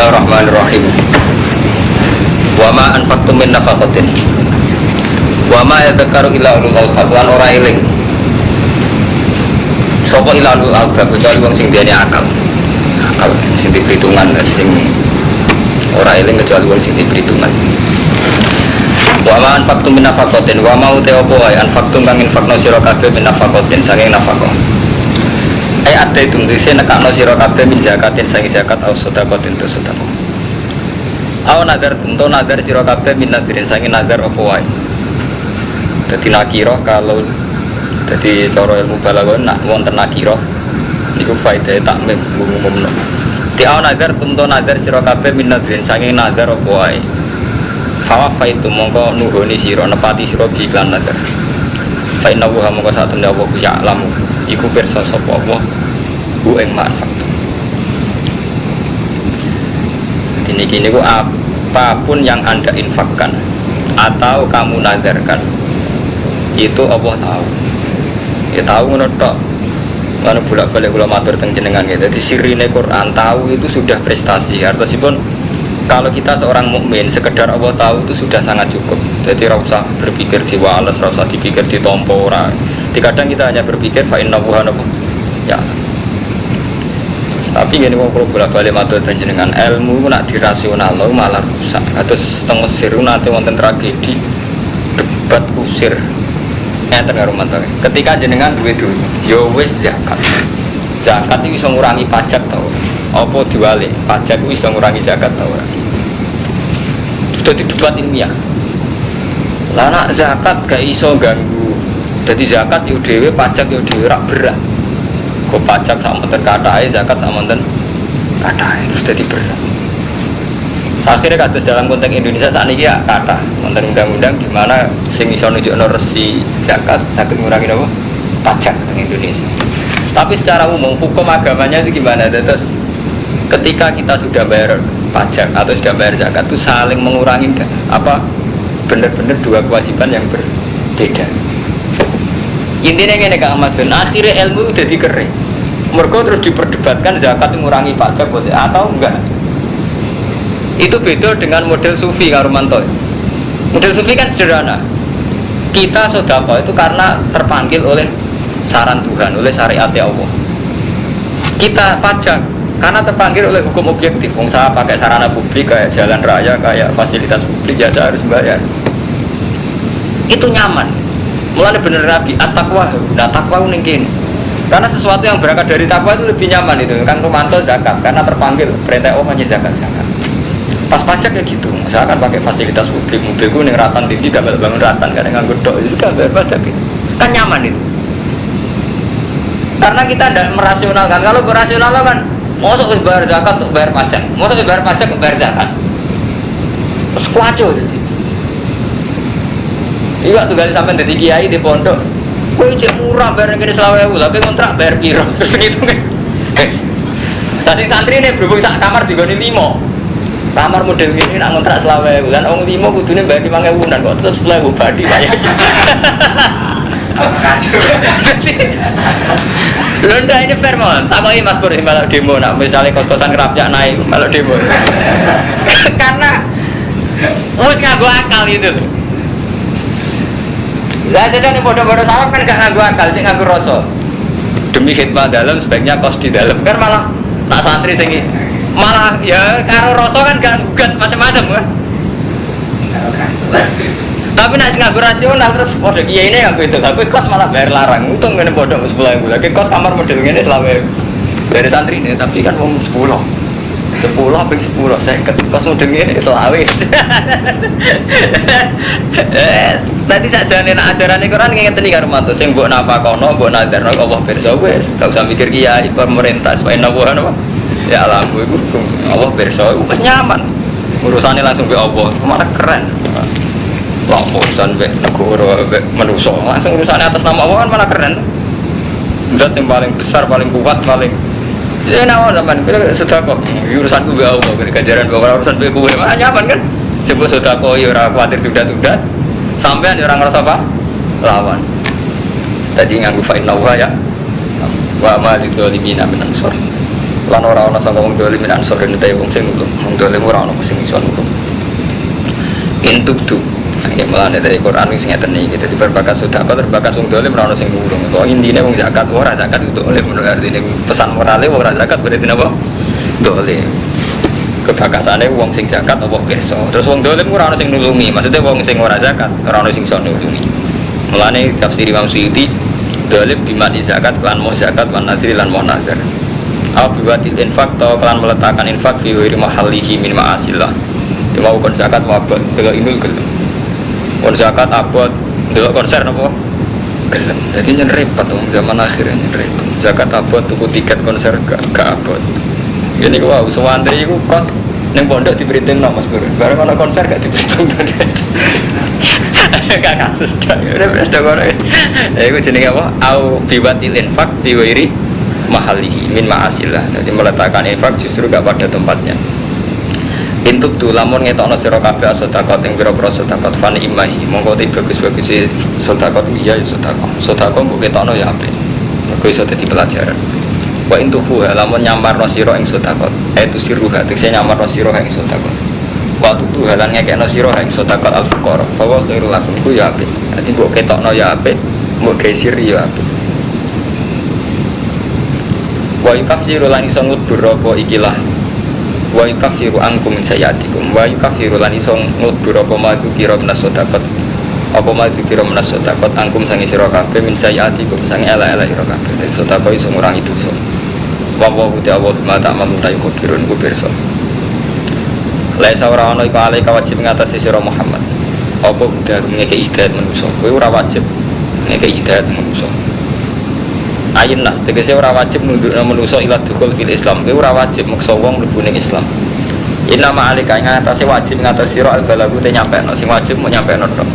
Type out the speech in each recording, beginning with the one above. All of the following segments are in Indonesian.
Bismillahirrahmanirrahim. Wa ma anfaqtum min nafaqatin wa ma yadhakkaru illa ulul albab lan ora eling sapa illa ulul albab kecuali wong sing duweni akal sing diperhitungan sing ora eling kecuali wong sing diperhitungan. Wa ma anfaqtum min nafaqatin wa ma uta apa wae anfaqtum kang infaqno sira kabeh min nafaqatin saking nafaqah ada itu tulisnya nekakno sira kabeh min zakatin saking zakat au sedekatin tu sedekah. Au nazar tentu nazar sira kabeh min nazirin saking nazar apa wae. Dadi nakira kalau dadi cara ilmu balaghah nak wonten nakira niku faedahe takmim umumno. Di au nazar tentu nazar sira kabeh min nazirin saking nazar apa wae. Fa faitu mongko nuhoni sira nepati sira bi iklan nazar. Fa inna wa mongko satune apa ku ya lamu iku pirsa sapa apa bu ing manfaat. Ini ku apapun yang Anda infakkan atau kamu nazarkan itu Allah tahu. Ya tahu ngono tok. Lan bolak-balik kula matur teng jenengan gitu. Jadi sirine Quran tahu itu sudah prestasi. Artosipun kalau kita seorang mukmin sekedar Allah tahu itu sudah sangat cukup. Jadi ora usah berpikir diwales, ora usah dipikir ditompo ora. Kadang kita hanya berpikir fa inna Allaha ya. Tapi gini kalau bolak-balik matur jenengan ilmu nak dirasionalno malah rusak. Terus teng Mesir nanti wonten tragedi debat kusir. Enten karo mantu. Ketika jenengan duwe dunya, ya wis zakat. Zakat iki iso ngurangi pajak ta ora? Apa diwali? Pajak kuwi iso ngurangi zakat ta ora? Sudah debat ilmiah. Lah nak zakat gak iso ganggu. Jadi zakat yo dhewe, pajak yo dhewe rak berat. Kok pajak sama monten katahe, zakat sama monten katahe terus dadi berat. Akhirnya kados dalam konteks Indonesia saat ini ya kata monten undang-undang di mana sing iso nunjukno resi zakat saged ngurangi apa? Pajak di Indonesia. Tapi secara umum hukum agamanya itu gimana? Terus ketika kita sudah bayar pajak atau sudah bayar zakat itu saling mengurangi apa? Benar-benar dua kewajiban yang berbeda. Intinya ngene Kak Ahmad, akhirnya ilmu udah dikering. Mergo terus diperdebatkan zakat mengurangi pajak atau enggak. Itu beda dengan model sufi Kak Romanto. Model sufi kan sederhana. Kita sedekah itu karena terpanggil oleh saran Tuhan, oleh syariat Allah. Kita pajak karena terpanggil oleh hukum objektif. Wong saya pakai sarana publik kayak jalan raya, kayak fasilitas publik ya saya harus bayar. Itu nyaman. Mulanya bener Nabi, at-taqwa, nah taqwa ning kene. Karena sesuatu yang berangkat dari takwa itu lebih nyaman itu. Kang Romanto zakat karena terpanggil perintah Allah zakat. Pas pajak ya gitu. Misalkan pakai fasilitas publik, mobilku ning ratan tinggi gak bangun ratan karena nganggo tok itu sudah bayar pajak gitu. Kan nyaman itu. Karena kita tidak merasionalkan. Kalau berasional kan mosok bayar zakat untuk bayar pajak. Mosok bayar pajak untuk bayar zakat. Terus kuaco jadi. Iya waktu kali sampai dari kiai di pondok, gue cek murah bayar yang kini 20.000, tapi kontrak bayar piro, terus gitu kan. Tadi santri ini berhubung sak kamar 3.5, kamar model gini nak kontrak 20.000, dan orang 5 kudunya bayar 5.000 dan kok terus 10.000 badi banyak. Londa ini fair mon, tak koi mas Pur malah demo, nak misalnya kos-kosan kerapnya naik malah demo. Karena mus nganggo akal itu. Lah sedang nih bodoh-bodoh salaf kan gak nganggo akal, sih nganggo rasa. Demi khidmat dalam sebaiknya kos di dalam. Kan malah nak santri sing malah ya karo rasa kan gak gugat macam-macam kan. Tapi nak nganggo rasional terus bodoh kiai ini nganggo itu. Tapi kos malah bayar larang. Untung ngene bodoh 10.000. Lagi kos kamar model ngene selama dari santri ini tapi kan wong 10 apa 10 saya kos model ngene selawe. Tadi saja nek ajaran Quran ngeten iki karo mantu sing mbok napakono, mbok nadarno Allah pirsa wis, gak usah mikir kiai pemerintah supaya nawa napa. Ya alamku iku Allah pirsa wis nyaman. Urusane langsung be Allah, malah keren. Lah urusan be negara be manusa, langsung urusane atas nama Allah kan malah keren. Zat yang paling besar, paling kuat, paling ya nawa zaman kita sedekah urusanku be Allah, ganjaran bawa urusan be kowe malah nyaman kan. Sebut sedekah ya ora kuwatir tunda-tunda. Sampai ada orang ngerasa apa? Lawan. Tadi nganggu fa'inna wa ya wa ma lidzalimin min ansor. Lan ora ana sanga wong dolim min ansor ente wong sing nulung. Wong dolim ora ana sing iso nulung. Intubdu. Ya melane dari Quran sing ngeten iki dadi berbakas sedekah terbakas wong dolim ora ana sing nulung. Kok intine wong zakat ora zakat itu oleh menurut artine pesan morale wong ora zakat berarti napa? Dolim. Kebakasane wong sing zakat apa pirsa. Terus wong dolim ora ana sing nulungi. Maksudnya wong sing ora zakat ora ana sing iso nulungi. Mulane tafsir Imam Suyuti dolim bimani zakat lan mau zakat lan nazir lan mau nazar. Au biwatil infak atau kelan meletakkan infak fi wiri mahallihi min ma'asillah. Ya mau kon zakat mau abot delok indul gelem. Kon zakat abot delok konser napa? Gelem. Jadi nyen repot wong zaman akhir nyen repot. Zakat abot tuku tiket konser gak abot. Gini ku wow, sewantri iku kos ning pondok diperhitungno Mas Bro. Bareng ana konser gak diperhitungno. Gak kasus dah. Udah gore. Iku jenenge apa? Au biwatil infak fi wiri mahalihi min ma'asillah. Jadi meletakkan infak justru gak pada tempatnya. Intub tu lamun ngetokno sira kabeh sedekah ing pira-pira sedekah fan imahi. Monggo te bagus-bagus sedekah iya sedekah. Sedekah mbok ketokno ya apik. Mergo iso dadi pelajaran. Wa intuhu lamun nyamarno sira ing sedekah. Itu siruha tekse nyamarno sira ing sedekah. Wa tutu halan ngekekno sira ing sedekah al-fuqara. Bahwa khairul lakum ku ya apik. Dadi mbok ketokno ya apik, mbok gesir ya apik. Wa yukaffiru lan iso ngubur apa ikilah wa yukaffiru angkum min sayyiatikum wa yukaffiru lan iso ngubur apa maju kira minas sedekah apa maju kira minas sedekah angkum sangi sira kabeh min sayyiatikum sangi ala-ala sira kabeh dadi sedekah iso ngurangi dosa wa wa ta'ala mata mamuna iku kirun ku pirsa laisa ora ana iku alai wajib ngatasi sira Muhammad apa udah ngekeki hidayat manusa kowe ora wajib ngekeki hidayat manusa ayin nas tegese ora wajib nundukna manusa ila dukul fil Islam. Kowe ora wajib maksa wong mlebu ning Islam. Inna ma'alika ngatasi wajib ngatasi sira al-balagu te nyampeno sing wajib mau nyampeno tok.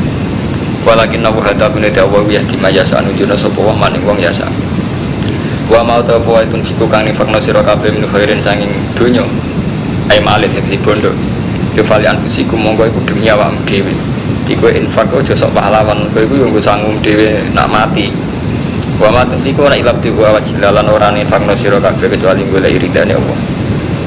Walakin nabu hada bune dawa ya dimajasa anujuna sapa wong maning wong yasa. Wa mau ta apa itun fiku kang nifakna sira kabeh min khairin sanging donya. Ai malih tegese bondo. Yo valian fusiku monggo iku demi awakmu dhewe. Iku infak aja sok pahlawan, kowe iku yo nggo sanggung dhewe nak mati. Wa ma tunfiku ana ilab tiku awajilalan ora nifakno sira kabeh kecuali golek iridane Allah.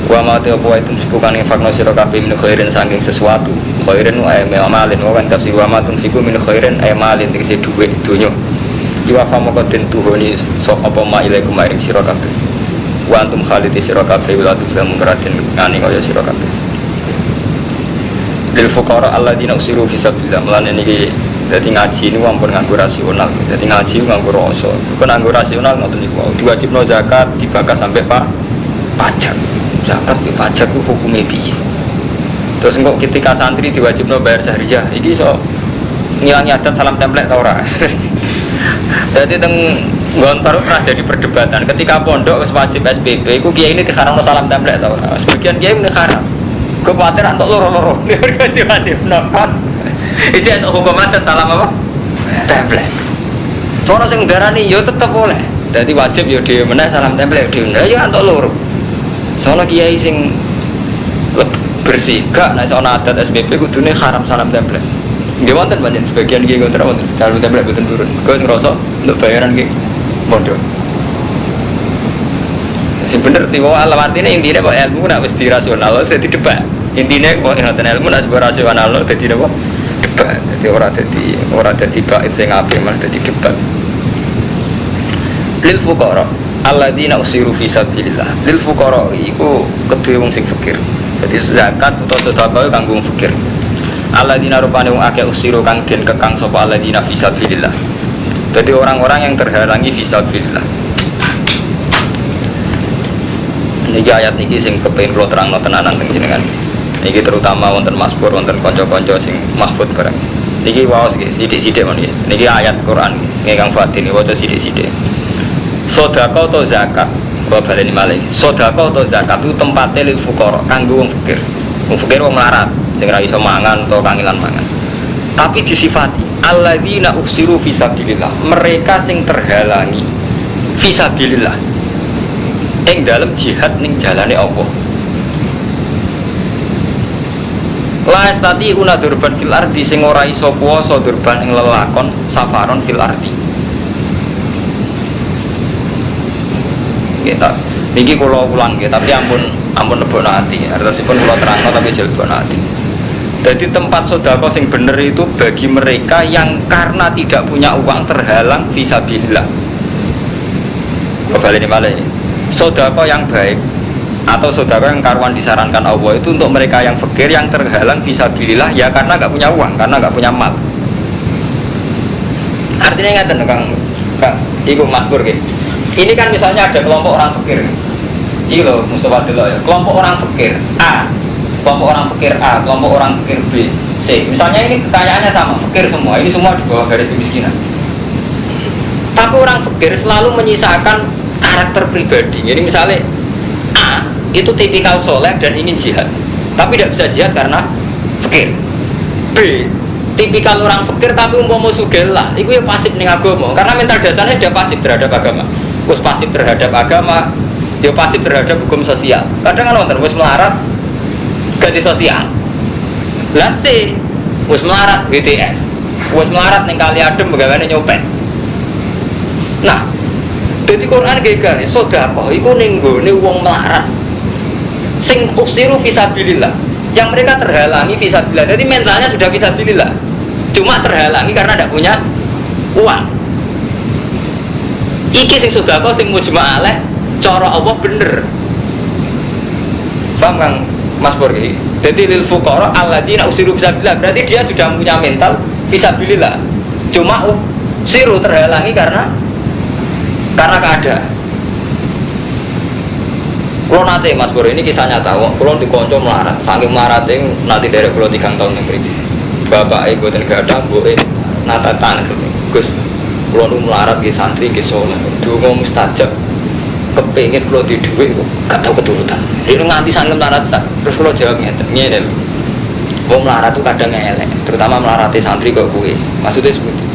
Wa ma tunfiku tunfiku kan nifakno sira kabeh min khairin saking sesuatu. Khairin wa amalin wa kan tafsir wa ma tunfiku min khairin amalin tegese dhuwit donya. Iwa fa moko den tuhoni sok apa ma ilaikum maring sira kabeh. Wa antum khalidi sira kabeh wala tuslamun ratin ngani kaya sira kabeh. Lil fuqara alladziina usiru fi sabilillah lan niki jadi ngaji ini ampun nganggo rasional. Jadi ngaji nganggo rasa. Bukan nganggo rasional ngoten niku. Diwajibno zakat dibakas sampai pajak. Zakat ke pajak ku hukume piye? Terus engko ketika santri diwajibno bayar sahriyah, iki iso ngilangi adat salam template ta ora? Jadi teng Gontor pernah jadi perdebatan ketika pondok wis wajib SPP iku kiai ini diharamno salam template ta ora? Sebagian kiai ini haram. Kuwatir antuk loro-loro. Diwajibno. Iki ana hukum adat salam apa? Template. Sono sing darani yo tetep oleh. Dadi wajib yo dhewe meneh salam template dhewe. Ya antuk loro. Sono kiai sing bersih gak nek sono adat SPP kudune haram salam template. Nggih wonten panjen sebagian kiai kontra wonten salam template boten turun. Kok sing ngrasa untuk bayaran nggih pondok. Sing bener tiwa alam artine intine kok ilmu nek wis dirasional wis didebat. Intine kok ngoten ilmu nek rasional dadi napa? Debat. Jadi ora dadi bait sing apik malah dadi debat. Lil fuqara alladzina usiru fi sabilillah. Lil fuqara iku kedue wong sing fakir. Jadi zakat atau sedekah kanggo wong fakir. Alladzina rupane wong akeh usiru kang den kekang sapa alladzina fi sabilillah. Jadi orang-orang yang terhalangi fi sabilillah. Niki ayat niki sing kepengin kula terangno tenanan teng jenengan. Niki terutama wonten Mazmur wonten kanca-kanca sing mahfud barang. Niki waos nggih sithik-sithik men nggih. Niki ayat Quran nggih Kang Fatin waca sithik-sithik. Sedekah atau zakat, kula baleni malih. Sedekah atau zakat itu tempate lil fuqara kanggo wong fakir. Wong fakir wong melarat sing ora iso mangan utawa kangilan mangan. Tapi disifati alladzina usiru fi sabilillah, mereka sing terhalangi fi sabilillah. Ing dalam jihad ning jalane Allah. La estati una durban fil ardi sing ora iso puasa durban ing lelakon safaron fil ardi. Kita Niki kula ulang nggih, tapi ampun lebokno ati. Artosipun kula terangno tapi jel lebokno ati. Jadi tempat sedekah sing bener itu bagi mereka yang karena tidak punya uang terhalang fisabilillah. Kula baleni malih. Sedekah yang baik atau sedekah yang karuan disarankan Allah itu untuk mereka yang fakir yang terhalang fisabilillah ya karena enggak punya uang, karena enggak punya mal. Artinya ngaten Kang iku Mas Pur nggih. Ini kan misalnya ada kelompok orang fakir. Iya loh, Mustafa dulu ya. Kelompok orang fakir A, kelompok orang fakir A, kelompok orang fakir B, C. Misalnya ini kekayaannya sama, fakir semua. Ini semua di bawah garis kemiskinan. Tapi orang fakir selalu menyisakan karakter pribadi. Jadi misalnya A itu tipikal soleh dan ingin jihad, tapi tidak bisa jihad karena fakir. B tipikal orang fakir tapi umpama sugih lah, itu ya pasif ning agama. Karena mental dasarnya dia pasif terhadap agama. Wis pasif terhadap agama, dia pasif terhadap hukum sosial. Kadang kan wonten wis melarat ganti sosial. Lah C wis melarat WTS. Wis melarat ning kali adem begawane nyopet. Nah, dadi Quran gegane sedekah iku ning nggone wong melarat. Sing usiru fisabilillah. Yang mereka terhalangi fisabilillah. Jadi mentalnya sudah fisabilillah. Cuma terhalangi karena tidak punya uang. Iki sing sedekah sing mujma' alaih cara Allah bener. Paham Kang Mas Pur iki? Dadi lil fuqara alladzina usiru fisabilillah, berarti dia sudah punya mental fisabilillah. Cuma siru terhalangi karena keadaan. Kulo nate Mas Pur ini kisah nyata. Kulo dikonco melarat, saking melarate nanti derek kulo 3 tahun yang mriki. Bapak ibu dan gadang, mboke nata tangan Gus. Kulo nu melarat nggih santri nggih saleh. Donga mustajab. Kepengin kulo di dhuwit kok gak tau keturutan. Ini nganti saking melarat terus kulo jawab ngene. Wong melarat itu kadang elek, terutama melarati santri kok kuwe. Maksudnya seperti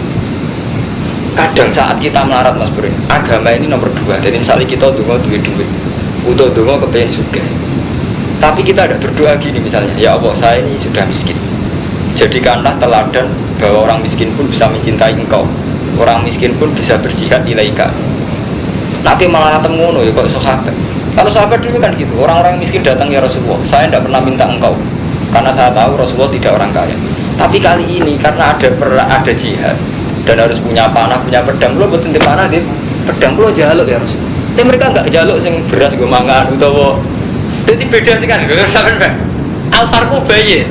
kadang saat kita melarat Mas Bro, agama ini nomor 2. Jadi misalnya kita donga duwe duit, utuh donga kepengen sugih. Tapi kita ada berdoa gini misalnya, ya Allah saya ini sudah miskin. Jadikanlah teladan bahwa orang miskin pun bisa mencintai engkau. Orang miskin pun bisa berjihad ilaika. Nanti malah ngono ya kok sahabat. Kalau sahabat dulu kan gitu, orang-orang miskin datang ya Rasulullah, saya tidak pernah minta engkau karena saya tahu Rasulullah tidak orang kaya. Tapi kali ini karena ada jihad dan harus punya panah, punya pedang, lo betul di panah gitu, pedang lo jaluk ya Rasulullah. Tapi mereka nggak jaluk sing beras gue mangan utawa. Jadi beda sih kan, sampai alfarku bayi.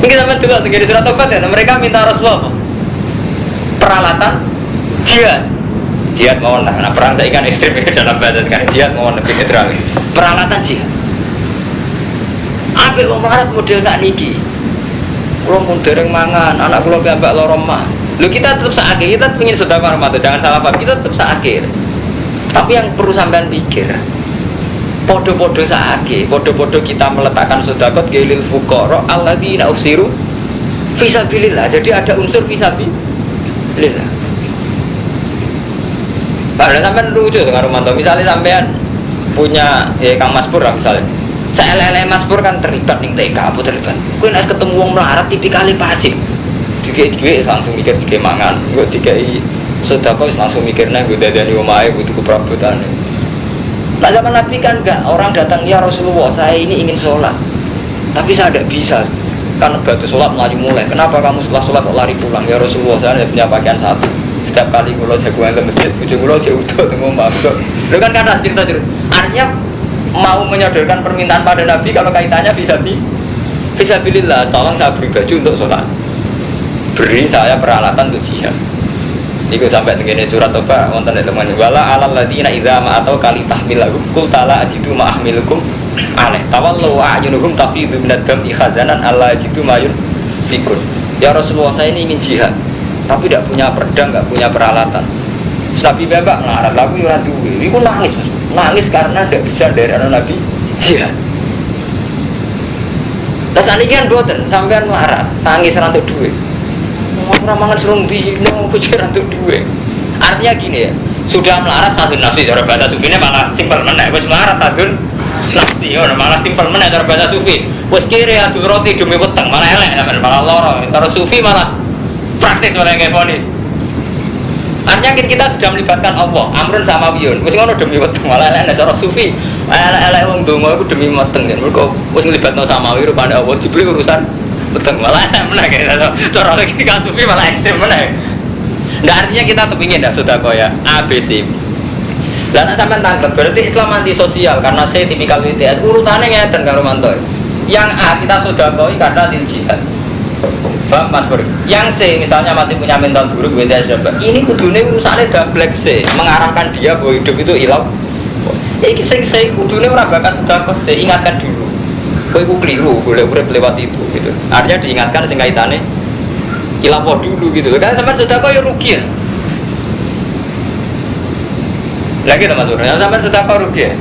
Ini sampai juga di surat Tobat ya, mereka minta Rasulullah peralatan jihad mohon lah, nah perang saya ikan ekstrim dalam bahasa sekarang jihad mohon lebih netral. Peralatan jihad. Apa yang melarat model saat ini? Kalau pun dereng mangan, anak kalau mbak lorong mah. Lo kita tetap seakhir, kita ingin sudah marmata, jangan salah paham, kita tetap seakhir. Tapi yang perlu sampean pikir, podo-podo seakhir, podo-podo kita meletakkan sedekah gelil fuqara alladzina usiru fisabilillah. Jadi ada unsur fisabilillah. Padahal sampean lucu dengan Romanto. Misalnya sampean punya Kang Mas Pur misalnya. Saya lele Mas Pur kan terlibat ning TK apa terlibat. Kowe nek ketemu wong melarat tipikale pasif. Dikek-dikek langsung mikir dikek mangan. Engko dikeki sedekah wis langsung mikirnya gue dadani omahe butuh perabotan. Nah zaman Nabi kan enggak, orang datang ya Rasulullah saya ini ingin sholat tapi saya tidak bisa karena batu sholat lari mulai. Kenapa kamu setelah sholat kok lari pulang? Ya Rasulullah saya hanya punya pakaian satu. Setiap kali kalau jagoan ke masjid, ujung kalau jauh tengok maaf. Lu kan kata cerita. Artinya mau menyodorkan permintaan pada Nabi kalau kaitannya fisabilillah. Tolong saya beri baju untuk sholat, beri saya peralatan untuk jihad. Iku sampai begini surat Toba wonten teman wala alal ladina idza ma atau kali tahmilahum qul ta'ala ajidu ma ahmilukum alaih tawallu a'yunuhum tafidu minad dam'i khazanan alla ajidu mayun fikun. Ya Rasulullah saya ini ingin jihad tapi tidak punya pedang, tidak punya peralatan. Nabi Bapak ngarang lagu ora duwe. Iku nangis, Mas. Nangis karena tidak bisa dari anak Nabi jihad. Terus saniki kan boten sampean melarat, nangis ora entuk duwe. Ora mangan serung dino kucir ora entuk duwe. Artinya gini ya, sudah melarat tahun nafsi cara bahasa sufine malah simpel meneh. Wis melarat tahun nafsi ya malah simpel meneh cara bahasa sufi. Wis kire adu roti demi weteng malah elek malah lara. Cara sufi malah praktis malah kayak fonis. Artinya kita sudah melibatkan Allah, amrun sama wiyun. Wis ngono demi weteng, malah elek cara sufi. Elek wong donga iku demi weteng kan. Mergo wis nglibatno samawi rupane Allah dibeli urusan weteng malah meneh kan. Cara logika sufi malah ekstrem meneh. Ndak artinya kita kepingin dah sedekah ya ABC. Lah nek sampean tanglet berarti Islam anti sosial karena saya tipikal WTS. Urutannya ngeten karo Manto. Yang A kita sedekahi karena til jihad. Paham Mas Bur? Yang C misalnya masih punya mental buruk WTS coba. Ini kudune urusannya double C, mengarahkan dia bahwa hidup itu ilau. Ya iki sing C kudune ora bakal sedekah C, ingatkan dulu. Kowe iku keliru, boleh urip lewat itu gitu. Artinya diingatkan sing kaitane ilau dulu gitu. Karena sampean sedekah ya rugi ya. Lagi Mas Bur, sampean sedekah rugi ya.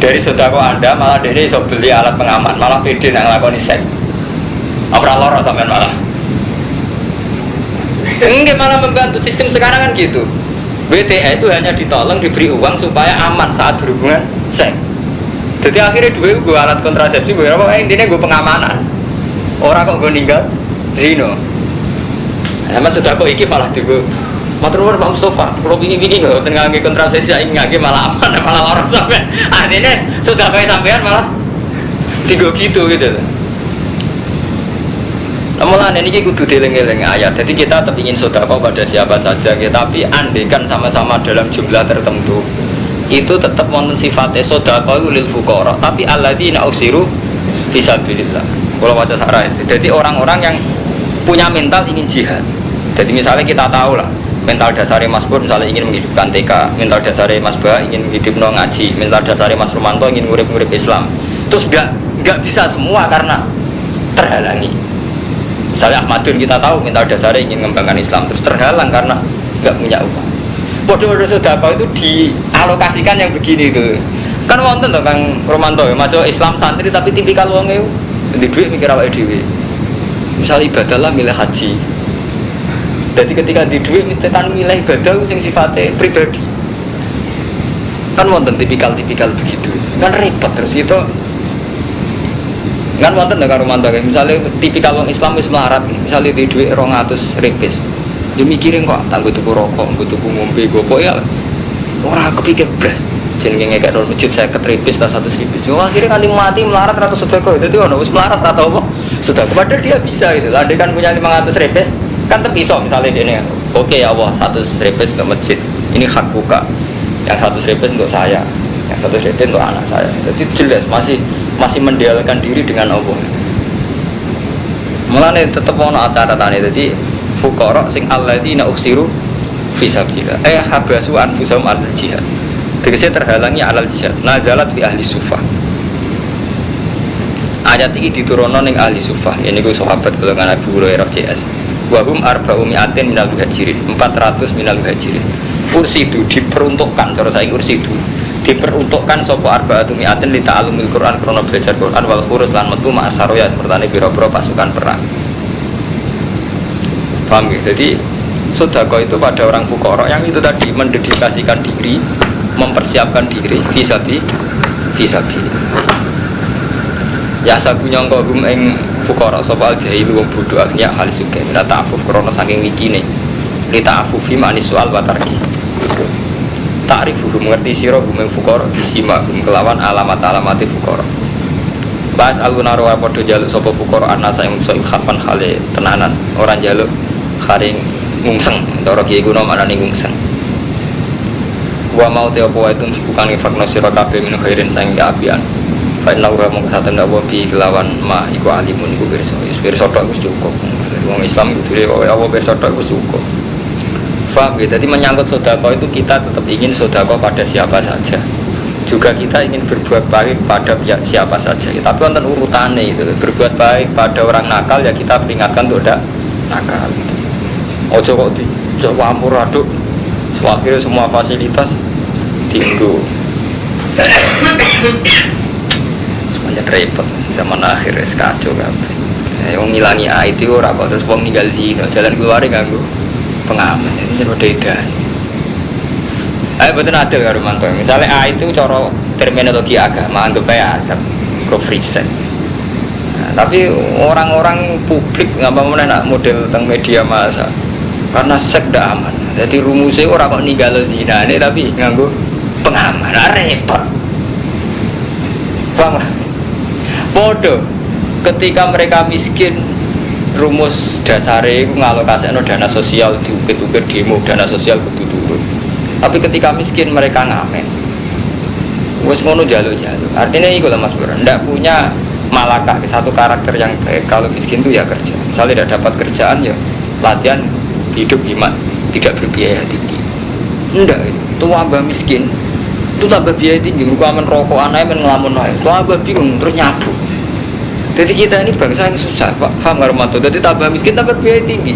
Dari sedekah Anda malah dene iso beli alat pengaman, malah pede nek nglakoni seks. Ora lara sampean malah. Enggak malah membantu sistem sekarang kan gitu. WTA itu hanya ditolong diberi uang supaya aman saat berhubungan seks. Jadi akhirnya gue alat kontrasepsi, gue apa intinya gue pengamanan. Orang kok gue ninggal zino. Sama sudah kok iki malah gue matur Pak Mustafa, kalau begini nggak tengah kontrasepsi saya ingin malah aman, malah orang sampai artinya sudah kayak sampean malah tiga gitu. Namun ini kudu dieling-eling ayat. Jadi kita tetap ingin sedekah pada siapa saja, tapi andaikan sama-sama dalam jumlah tertentu, itu tetap wonten sifatnya sedekah lil fuqara. Tapi alladzina usiru fisabilillah. Kalau baca sarah, jadi orang-orang yang punya mental ingin jihad. Jadi misalnya kita tahu lah, mental dasarnya Mas Pur misalnya ingin menghidupkan TK, mental dasarnya Mas Ba ingin menghidupkan ngaji, mental dasarnya Mas Romanto ingin ngurip-ngurip Islam. Terus nggak bisa semua karena terhalangi. Misalnya Ahmadun kita tahu mental dasarnya ingin mengembangkan Islam, terus terhalang karena nggak punya uang. Bodoh-bodoh sedekah itu dialokasikan yang begini itu. Kan wonten toh Kang Romanto ya, masuk Islam santri tapi tipikal wonge di duit mikir awake dhewe. Misal ibadah lah milih haji. Jadi ketika di duit kan milih ibadah sing sifatnya pribadi. Kan wonten tipikal begitu. Kan repot terus itu. Kan wonten nek karo mantu misalnya tipikal wong Islam wis melarat misalnya di dhuwit 200 ripis yo mikirin kok tak tuku rokok nggo tuku ngombe go apa ya ora kepikir blas jenenge ngekek nol masjid 50 ripis ta 100 ripis yo akhirnya kanthi mati melarat ratus sedekah dadi ono wis melarat ta apa sudah padahal dia bisa gitu lah dia kan punya 500 ripis kan tepiso misalnya dia oke ya Allah 100 ripis untuk masjid ini hak buka yang 100 ripis untuk saya yang 100 ripis untuk anak saya jadi jelas masih mendialkan diri dengan Allah. Mulane tetep ono acara tani jadi fuqara sing alladzina uksiru fisabilillah habasu anfusahum al jihad. Tegese terhalangi alal jihad. Nazalat fi ahli sufah. Ayat ini diturunno ning ahli sufah. Ini ku sahabat golongan Abu Hurairah CS. Wa hum arba'u mi'atin minal muhajirin. 400 minal muhajirin. Kursi itu diperuntukkan cara saya kursi itu diperuntukkan sopo arba'atu mi'atin li ta'allumil Quran krono belajar Quran wal khurus lan metu ma'asaroya sepertane biro-biro pasukan perang. Paham ya? Jadi sedekah itu pada orang fuqara yang itu tadi mendedikasikan diri, mempersiapkan diri fisabi. Ya sabu nyangka gum ing fuqara sapa al-jahil wong bodho ya hal sugih ora ta'afuf krono saking wikine. Li ta'affufi manis soal wa tarki. Ta'rifuhum mengerti sira gumeng fukara bisima gum kelawan alamat-alamate fukara. Bas alunaro padha njaluk sapa fukara ana sae musa ilhafan hale tenanan ora njaluk kharing ngungseng cara kiye kuno manane ngungseng. Wa mau te apa wae tun bukan ngefakno sira kabeh min khairin saing kaapian. Fa inna wa mung saten dawa bi kelawan ma iku alimun iku pirsa tok wis cukup. Wong Islam kudu wae apa pirsa tok wis cukup. Paham ya? Jadi menyangkut sedekah itu kita tetap ingin sedekah pada siapa saja. Juga kita ingin berbuat baik pada siapa saja. Ya, tapi wonten urutannya itu. Berbuat baik pada orang nakal ya kita peringatkan untuk tidak nakal. Gitu. Ojo kok campur aduk. Akhirnya semua fasilitas tinggu. Semuanya repot. Zaman akhir kacau kabeh. Yang ngilangi IT ora kok terus wong ninggal zina jalan keluar ganggu pengamen ini berbeda. Betul adil karo mantu. Misalnya A itu cara terminologi agama anggap aja azab, free sex. Tapi orang-orang publik nggak mau nak model tentang media massa karena seks tidak aman. Jadi rumusnya orang kok ninggalo zina ini tapi nganggo pengaman, repot. Paham? Bodoh. Ketika mereka miskin, rumus dasare iku ngalokasekno dana sosial diukir-ukir demo dana sosial kudu turun. Tapi ketika miskin mereka ngamen. Wes ngono jaluk-jaluk. Artinya iku lah Mas Bro. Ndak punya malakah satu karakter yang baik. Kalau miskin itu ya kerja. Misalnya tidak dapat kerjaan ya latihan hidup hemat, tidak berbiaya tinggi. Enggak, itu tambah miskin. Itu tambah biaya tinggi. Mereka merokok anaknya ngelamun aja. Tambah bingung terus nyabu. Jadi kita ini bangsa yang susah, Pak. Paham nggak Romanto? Jadi tambah miskin tambah biaya tinggi.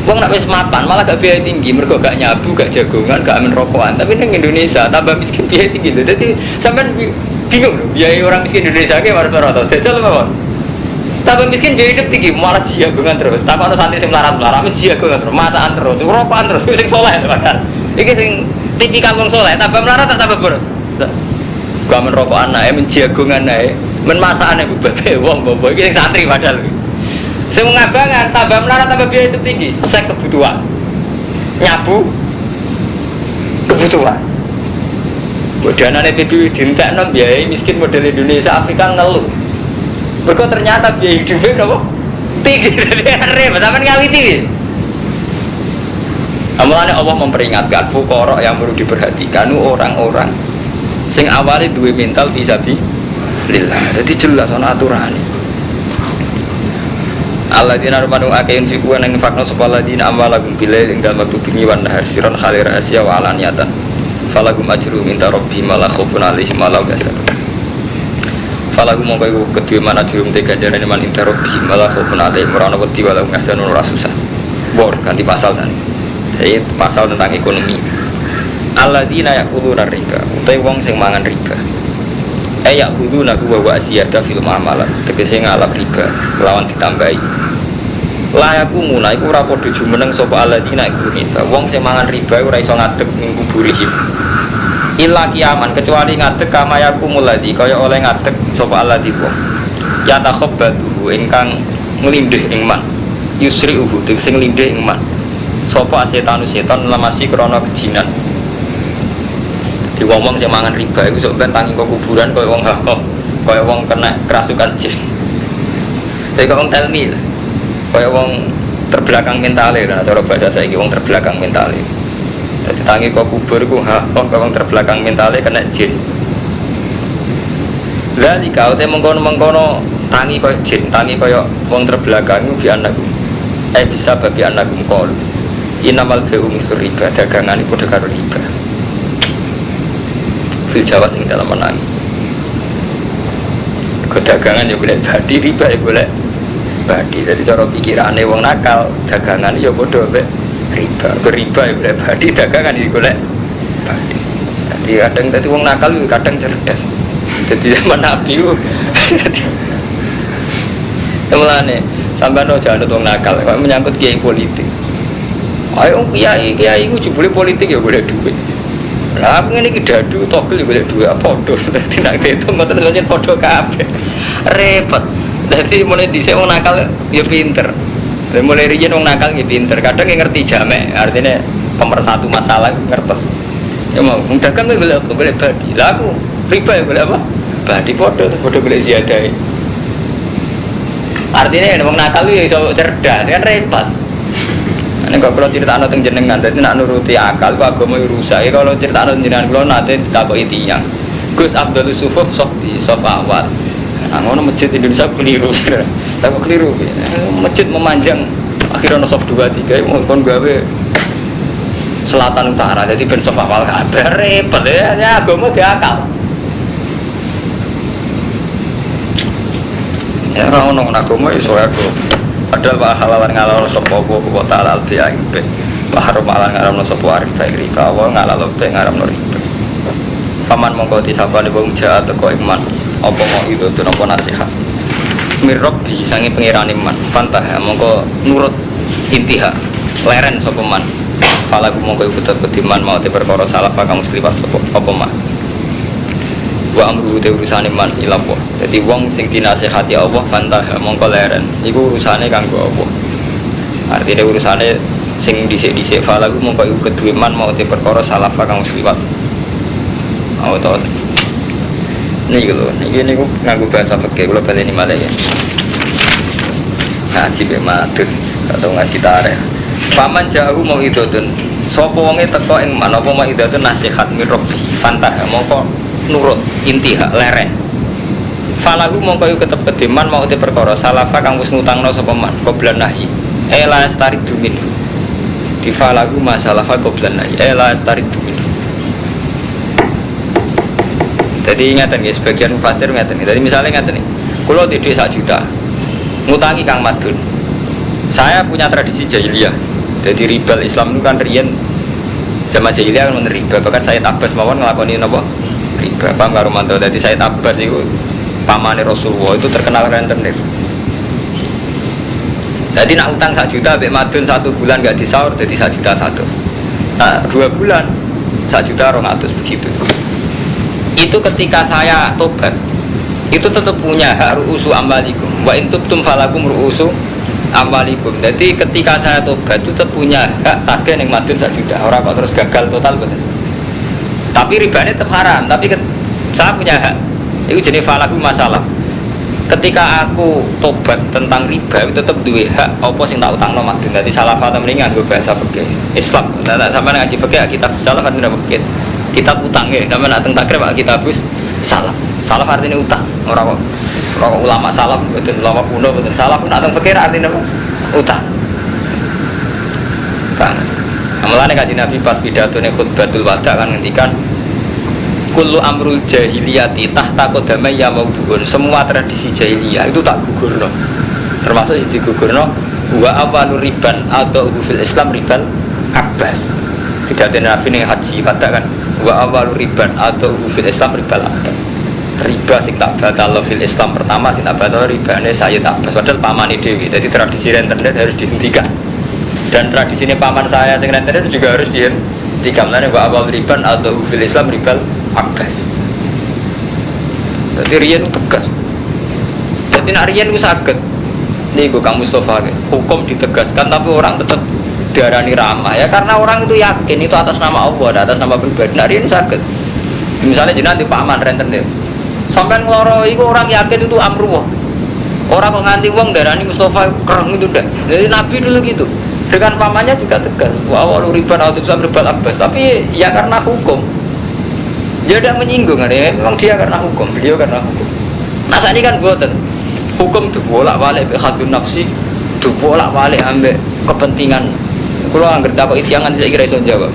Uang nak wis mapan malah gak biaya tinggi. Mereka gak nyabu, gak jagongan, gak amen rokokan. Tapi neng Indonesia tambah miskin biaya tinggi. Jadi sampai bingung loh. Biaya orang miskin Indonesia kayak marah-marah. Jajal apa? Tambah miskin biaya hidup tinggi, malah jagongan terus. Tambah ada santri yang melarat-melarat, jagongan terus, masakan terus, rokokan terus, sing soleh padahal. Iki sing tipikal wong soleh, tambah melarat tak tambah boros. Gua men rokok anake, men jagongan ae, men masakane bebek wong bobo iki sing santri padahal. Sing ngabangan tambah melarat tambah biaya hidup tinggi, sek kebutuhan. Nyabu kebutuhan. Bodanane PBB dientekno biaya miskin model Indonesia Afrika ngeluh. Mereka ternyata biaya hidupnya berapa? Tinggi dari repot, tapi ngawiti nih. Amalannya Allah memperingatkan fuqara yang perlu diperhatikan orang-orang sing awalnya duwe mental fisabilillah. Jadi jelas ana aturane. Alladzina rabbanu akain fi kuwa nang fakno sapaladina amwalagum bilail ing dalem waktu bengi wan nahar siron khalir asya wa alaniyatan. Falagum ajru minta rabbi mala khaufun alaihim wala hum yahzanun. Falagu mongko iku kedue mana jurum te ganjarane man interobi malah khaufun alaihim ora ana wedi wala ngahsanun ora susah. Bor ganti pasal san. Iki pasal tentang ekonomi. Alladzina yaquluna riba, utawi wong sing mangan riba. Yaquluna wa asiyada fil muamalah, tegese ngalap riba lawan ditambahi. Layakumuna iku ora padha jumeneng sapa alladzina iku riba. Wong sing mangan riba ora iso ngadeg ning kuburihim. Illa kiaman kecuali ngadeg kamayaku muladi kaya oleh ngadeg sapa alladzi wong ya takhabbatu ingkang nglindih ing man yusri'uhu sing nglindih ing man sapa setan lemasi krana kejinan di wong sing mangan riba iku sok ben tangi kok kuburan kaya wong kaya wong kena kerasukan jin. Tapi kok wong telmi kaya wong terbelakang mentale cara bahasa saiki wong terbelakang mentale. Jadi tangi kok kubur ku orang terbelakang mentalnya kena jin. Lah dikau te mengkono tangi koyo jin, tangi koyo wong terbelakang ku bi anakku. Bisa babi anakku kol. Inamal beu misur riba, dagangan iku karo riba. Fil Jawa sing dalam menang. Dagangan ya boleh badi, riba ya boleh badi. Jadi cara pikirane wong nakal, dagangan ya padha mek riba, beriba ya boleh badi, dagangan ini boleh badi. Jadi kadang tadi wong nakal itu kadang cerdas. Jadi zaman Nabi itu, mulane sampai no jangan wong nakal, kalau menyangkut kiai politik. Ayo kiai itu boleh politik ya boleh duit. Lah aku ini dadu togel ya boleh duit apa podo. Jadi nak itu ngoten saja podo kabeh. Repot. Jadi mulai dhisik wong nakal ya pinter. Dan mulai riyen wong nakal nggih pinter, kadang ngerti jamek, artinya pemersatu masalah ngertos. Ya mau dagang boleh badi. Lah aku riba ya boleh apa? Badi podo boleh ziyadah. Artinya wong nakal itu iso cerdas, kan repot. Nek kalau critakno teng jenengan, dadi nak nuruti akal ku agama rusak. Kalau critakno jenengan kula nate ditakoki tiyang. Gus Abdul Sufuf Softi sof awal. Nah, ngono masjid Indonesia keliru. Tak keliru. Masjid memanjang akhirnya sop 2 3 kon gawe selatan utara. Jadi ben sop awal kabeh repot ya agama diakal. Ya ora ono agama iso aku. Padahal wa halalan ngalor sapa apa ta'ala al-bi'in be. Wa haraman ngaramno sapa arif baik riba wa ngalalo be ngaramno riba. Paman mongko disapane wong jahat teko iman. Apa mau itu apa nasihat. Mirrobi sange pengirane man. Fantah mongko nurut intiha. Leren sapa man. Falaku mongko iku tetep diman mau te perkara salah kang muslimat sapa apa man. Wa amru te urusane man ilapo. Jadi wong sing dinasihati Allah fantah mongko leren. Iku urusane kanggo Allah. Artinya urusane sing dhisik-dhisik falahu mongko iku kedue man mau te perkara salafa kang wis liwat. Mau to. Niki lho, niki niku nganggo bahasa fikih kula baleni malih ya. Ngaji be matur atau ngaji tarikh. Paman jauh mau idotun. Sapa wonge teko ing manapa mau idotun nasihat mirrobi fantah mongko nurut intiha leren. Falahu mongko iku ketep kedeman mau te perkara salafa kang wis ngutangno sapa man qoblan nahi. Ela starik dumin. Di falahu masalah qoblan nahi. Ela starik dumin. Jadi ingatan guys, sebagian mufasir ingatan. Jadi misalnya ingatan nih, kalau di 1 juta, ngutangi Kang Madun. Saya punya tradisi jahiliyah. Jadi riba Islam itu kan rian zaman jahiliyah kan riba. Bahkan saya Abbas mawon ngelakoni apa? Riba. Paham karo mantu. Jadi saya Abbas itu pamane Rasulullah itu terkenal rentenir. Jadi nak utang 1 juta, Mbak Madun 1 bulan gak disaur, jadi 1 juta 1. Nah 2 bulan 1 juta 200 begitu. Itu ketika saya tobat itu tetap punya hak ru'usu amwalikum wa in tubtum falakum ru'usu amwalikum. Jadi ketika saya tobat itu tetap punya hak tagih ning Madun 1 juta. Orang kok terus gagal total betul. Tapi ribanya tetap haram, tapi saya punya hak. Itu jenis falakum masalah. Ketika aku tobat tentang riba itu tetap duwe hak apa sing tak utangno Madun. Dadi salah paham mendingan gue bahasa fikih Islam. Nah sampai ngaji fikih kitab salah kan tidak fikih. Kitab utang ya, sama nak tentang takrib kita habis salah. Salah artinya utang. Orang ulama salah, betul ulama kuno betul salah pun atau fikir artinya apa? Utang. Bang. Amalannya kaji Nabi pas pidato nih khutbatul wada kan ngendikan kullu amrul jahiliyati tahta qadamai ya maudhuun. Semua tradisi jahiliyah itu tak gugurno. Termasuk di gugurno wa awalu riban atau fil Islam riban Abbas. Pidato Nabi nih haji wada kan wa awalu riban atau fil Islam riba Abbas. Riba sing tak batal fil Islam pertama sing tak batal ribane Sayyid Abbas padahal pamane dhewe. Jadi tradisi rentenir harus dihentikan. Dan tradisi ini paman saya sing rentenir juga harus dihentikan. Lan wa awalu riban atau fil Islam riba Abbas. Jadi riyen tegas. Jadi nak riyen ku saged niku Kang Mustofa hukum ditegaskan tapi orang tetap diarani ramah ya karena orang itu yakin itu atas nama Allah, atas nama pribadi. Nah riyen saged. Misalnya jenengan di paman rentenir. Sampai ngeloro itu orang yakin itu amruwah. Orang kok nganti wong darani Mustofa kereng itu ndak. Jadi Nabi dulu gitu. Dengan pamannya juga tegas. Wa walu riban atau Islam riban Abbas. Tapi ya karena hukum. Dia tidak menyinggung ya. Memang dia karena hukum. Beliau karena hukum. Nah saat ini kan boten. Hukum dibolak-balik hadun nafsi, dibolak-balik ambek kepentingan. Kalau angger takok itiangan saya kira iso jawab.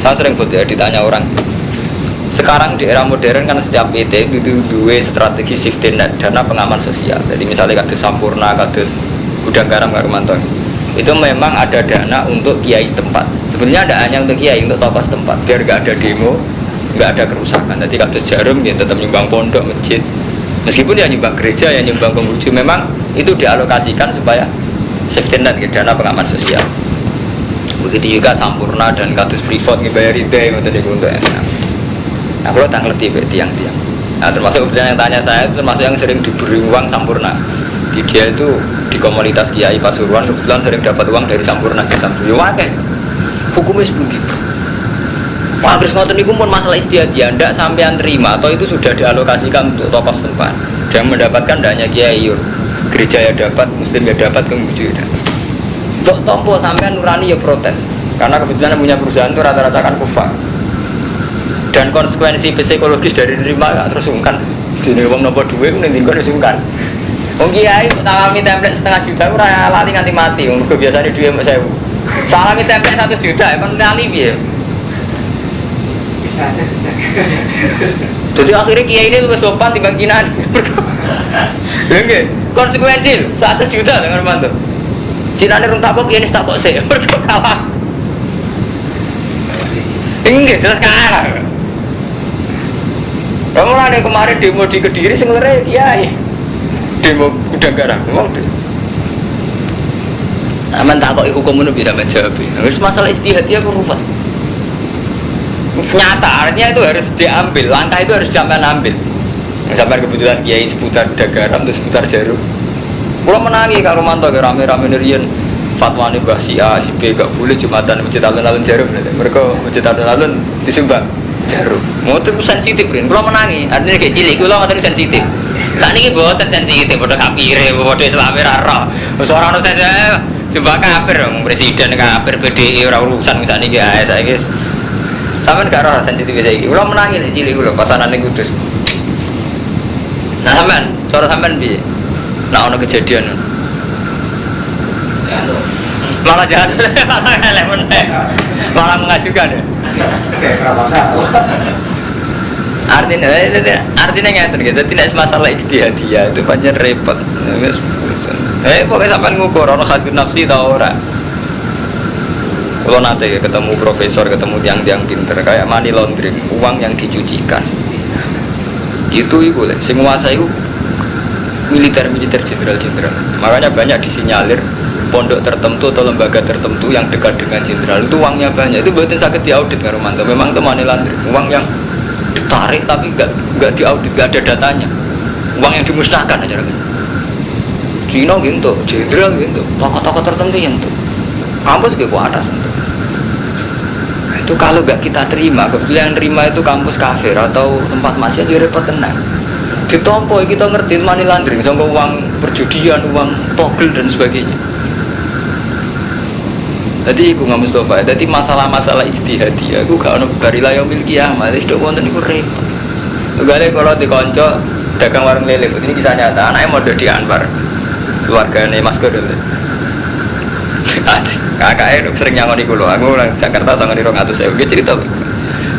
Saya sering ya, ditanya orang. Sekarang di era modern kan setiap PT itu dua strategi safety net dana pengaman sosial. Jadi misalnya kados Sampurna, kados Gudang Garam Karumanto. Itu memang ada dana untuk kiai setempat. Sebenarnya tidak hanya untuk kiai, untuk tokoh setempat. Biar nggak ada demo, nggak ada kerusakan. Jadi kados Jarum ya tetap nyumbang pondok, masjid. Meskipun ya nyumbang gereja, ya nyumbang penguji, memang itu dialokasikan supaya safety net dana pengaman sosial. Begitu juga Sampurna dan kados Privat ngebayar ide untuk diundang. Nah, kalau tak ngerti tiang-tiang. Nah, termasuk kemudian yang tanya saya itu termasuk yang sering diberi uang Sampurna. Dia itu di komunitas Kiai Pasuruan kebetulan sering dapat uang dari Sampurna ke Sampurna. Wakai hukumnya seperti itu. Wah, terus ngotot niku pun masalah istiadia, ndak sampean terima atau itu sudah dialokasikan untuk tokoh setempat. Yang mendapatkan tidak hanya Kiai, gereja ya dapat, Muslim ya dapat, kemudian ya dapat. Untuk tompo sampean nurani ya protes. Karena kebetulan punya perusahaan itu rata-rata kan kufar. Dan konsekuensi psikologis dari nerima gak terus sungkan. Jadi ngomong nopo duit ning nggon sungkan. Wong kiai salami template 1,5 juta ora lali nganti mati. Wong biasane duwe 1000. Salami template 1 juta emang lali piye? Bisa aja. Jadi akhirnya kiai ini lebih sopan timbang Cina. Lha nggih, konsekuensi 1 juta dengan mantu. Cina ne rung takok kiai ne takok sik. Mergo kalah. Ini jelas kalah. Kamu ada kemarin demo di Kediri sengelere kiai. Demo Gudang Garam, ngomong deh. Aman tak kok hukum itu bisa menjawab. Harus masalah istihad dia berubah. Nyata artinya itu harus diambil, langkah itu harus jangan ambil. Sampai kebetulan kiai seputar Garam terus seputar Jarum. Kalau menangi kalau mantau rame-rame nerian fatwa ini Mbah si A, si B gak boleh Jumatan masjid alun-alun Jarum. Mereka masjid alun-alun disumbang Jarum. Mau itu sensitif kan? Kalau menangi, artinya kayak cilik, kalau nggak sensitif. Saat ini buatan sensitif, bodoh kafir, bodoh Islamir arah. Seorang orang saja sumpah kafir, presiden kafir, PDI orang urusan misalnya guys, saya guys. Sampai nggak arah sensitif saya. Kalau menangi cilik, kalau pasaran yang kudus. Nah sampean, suara sampean bi, nah ono kejadian, malah jahat, malah mengajukan ya. Artinya ngerti gitu, tidak masalah istihadiyah itu banyak repot. Pokoknya sampean ngukur ono hadun nafsi tau ora. Kalau nanti ketemu profesor, ketemu tiang-tiang pinter kayak money laundering, uang yang dicucikan. Itu boleh, sing nguasai itu militer jenderal. Makanya banyak disinyalir pondok tertentu atau lembaga tertentu yang dekat dengan jenderal itu uangnya banyak. Itu buatin sakit diaudit kan Romanto. Memang itu money laundering, uang yang ditarik tapi nggak diaudit, nggak ada datanya. Uang yang dimusnahkan aja guys. Cina gitu, jenderal gitu, tokoh-tokoh tertentu yang tuh. Kampus ke atas itu. Itu kalau nggak kita terima, kebetulan yang terima itu kampus kafir atau tempat masih aja repot tenang. Ditompo kita ngerti money laundering, sama uang perjudian, uang togel dan sebagainya. Jadi aku nggak Mustafa. Jadi masalah-masalah ijtihadiyah, aku gak ono barilah yang milki amal. Itu wonten iku repot. Gale kalau dikonco dagang warung lele, ini kisah nyata. Anaknya mau di Anwar, keluarganya Mas Kodol. Kakaknya sering nyangoni kulo, aku orang Jakarta sangat di 200.000. Dia cerita,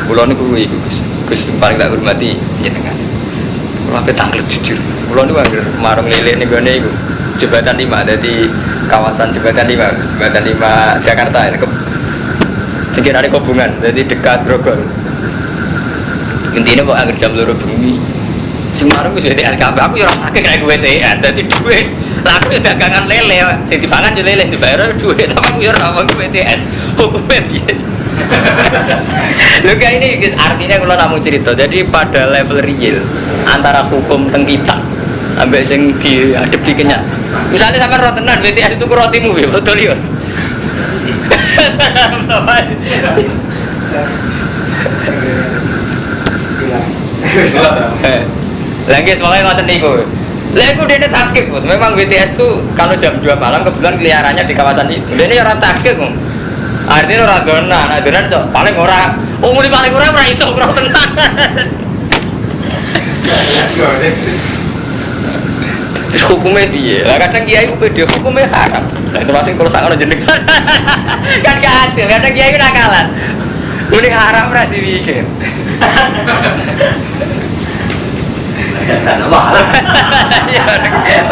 kulo ini kulo itu, Gus paling tak hormati jenengan. Kulo sampai tanglet jujur. Kulo ini warung lele nih gue nih, jembatan 5, jadi kawasan jembatan 5 Jakarta ini, sekiranya Kobungan, jadi dekat Grogol. Intinya kok agar jam 2 bengi, Semarang gue jadi SKP, aku orang sakit kayak gue TR, jadi duit. Laku dagangan lele, sing dipangan yo lele dibayar duit, tapi yo ora apa BTS. Hukumnya piye? Lho kayak ini artinya kalau namun cerita. Jadi pada level real antara hukum teng kita ambek sing dihadapi kenyak. Misalnya sampean ro tenan BTS itu rotimu ya, betul yo. Lagi semuanya ngoten niku. Lah itu dia takik, memang BTS tuh kalau jam 2 malam kebetulan keliarannya di kawasan itu. Dia ini orang takik, artinya orang donan, paling orang, ini paling orang iso orang tenang. Terus hukumnya dia, kadang kiai itu hukumnya haram. Nah itu masih kerusakan orang jenengan. Kan gak adil, kadang kiai itu nakalan. Ini haram berarti bikin.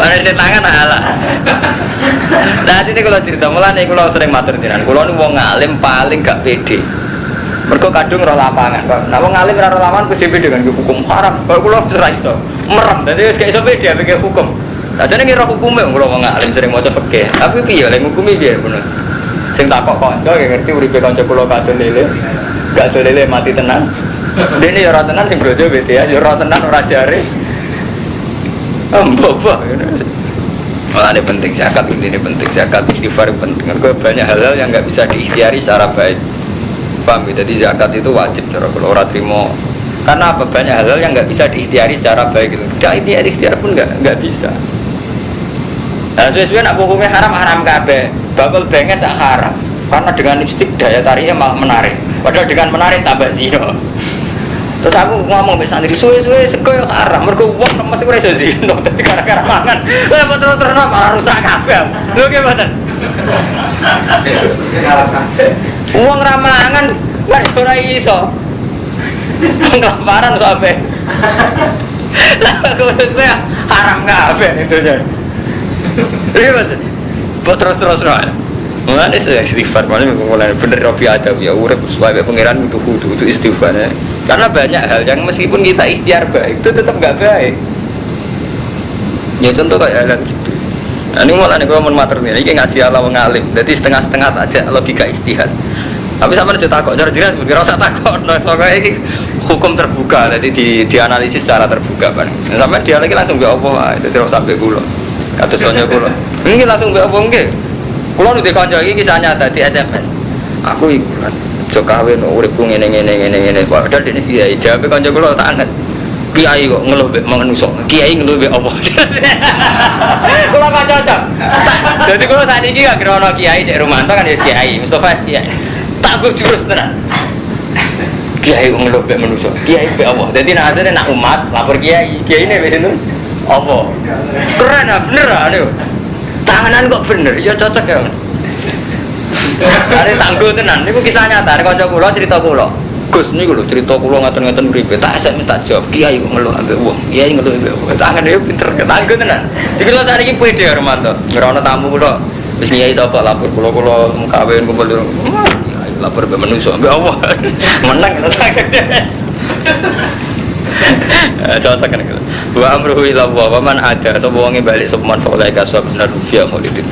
Orang di tangan ala. Nah ini kalau cerita mulai kalau sering matur jiran, kalau nih wong ngalim paling gak pede. Mereka kadung roh lapangan. Nah wong ngalim roh lapangan pede dengan hukum haram. Kalau kalau serai so merem, jadi kayak so pede pakai hukum. Nah jadi ngira hukumnya kalau wong ngalim sering mau coba ke. Tapi piye, lek hukumnya biar bener. Sing takok konco, yang ngerti uripe konco kulo kadun lele, gak lele mati tenang. Dene ya ora tenan sing brojo BTS, ya ora tenan ora jare. Mbok. Malah ini penting zakat, ini penting zakat, istighfar penting. Karena banyak hal-hal yang nggak bisa diikhtiari secara baik. Paham ya? Jadi zakat itu wajib cara kalau orang terima. Karena apa? Banyak hal-hal yang nggak bisa diikhtiari secara baik. Tidak ikhtiar pun nggak bisa. Nah, sesuai nak hukumnya haram kabeh. Bakul bengnya sak haram. Karena dengan lipstik daya tariknya malah menarik. Padahal dengan menarik tambah zina. Terus aku ngomong mbek santri suwe-suwe sego yo haram. Mergo wong mesti ora iso zina dadi gara-gara mangan. Lah terus malah rusak kabeh. Lho ki mboten. Wong ra mangan ora iso. Kelaparan sampe. Lah kok haram kabeh itu aja. Iya mboten. Terus mulai saya istighfar, mulai bener Robi ada ya urip sebagai pangeran itu istighfar ya. Karena banyak hal yang meskipun kita ikhtiar baik itu tetap nggak baik. Ya contoh kayak hal gitu. Nah ini mulai kalau mau mater ini ngaji ala mengalim, jadi setengah-setengah aja logika istihad. Tapi sama aja takut, jarang-jarang kira usah takut. Nah soalnya ini hukum terbuka, jadi dianalisis secara terbuka kan. Sampai dia lagi langsung be Allah, itu tidak sampai gulo. Atas konyo gulo. Ini langsung be Allah enggak. Kulo nu dikonco iki kisah nyata di SMS. Aku iku jo kawin uripku ngene padahal dene kiai jawab kanca kula tak anget. Kiai kok ngeluh mek manungsa. Kiai ngeluh mek apa? Kula kan cocok. Dadi kula sakniki gak kira ana kiai cek Romanto kan ya kiai, Mustofa kiai. Tak go jurus tenan. Kiai kok ngeluh mek manungsa. Kiai mek apa? Dadi nek asline nak umat lapor kiai, kiai ne wis itu apa? Keren bener lho. Tanganan kok bener, ya cocok ya. Are tanggo tenan niku kisah nyata kanca kula cerita kula. Gus niku lho cerita kula ngaten-ngaten mripe tak SMS tak jawab kiai kok ngeluh ambek wong. Kiai ngeluh ambek wong. Tangan dhewe pinter tanggo tenan. Dikira sakniki pede ya Romanto. Ngerono tamu kula wis kiai sapa lapor kula kawin kumpul lapor be manusa ambek Allah. Menang lho tangan. Cocok kan gitu. Wa amruhu ila wa man ada sapa wong balik sapa man faulai kasab benar rupiah kholidin.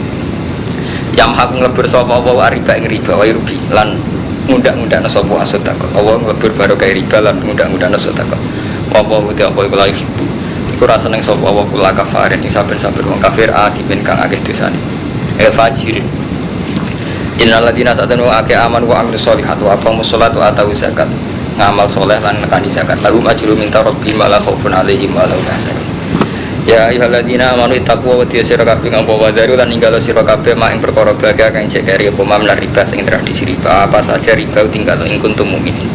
Yang hak ngelebur sapa wa riba ing riba wa rubi lan ngundang-undang sapa asodakot. Allah ngelebur barokah riba lan ngundang-undang asodakot. Apa uti apa iku lagi. Iku rasa seneng sapa wa kula kafarin ing saben-saben wong kafir asimin kang akeh dosane. Fajirin. Innal ladina satanu akeh aman wa amilus solihat wa aqamus sholata wa atau zakat. Ngamal soleh lan nekani zakat lahum ajrun min rabbihim la khaufun 'alaihim wa la hum yahzanun. Ya ayyuhalladzina amanu ittaqwa wa tiyasira kabeh ngapa wadaru lan ninggalo sira kabeh mak ing perkara bahagia kang cekeri apa mamla riba sing tradisi riba apa saja riba tinggal ing kuntum mukminin.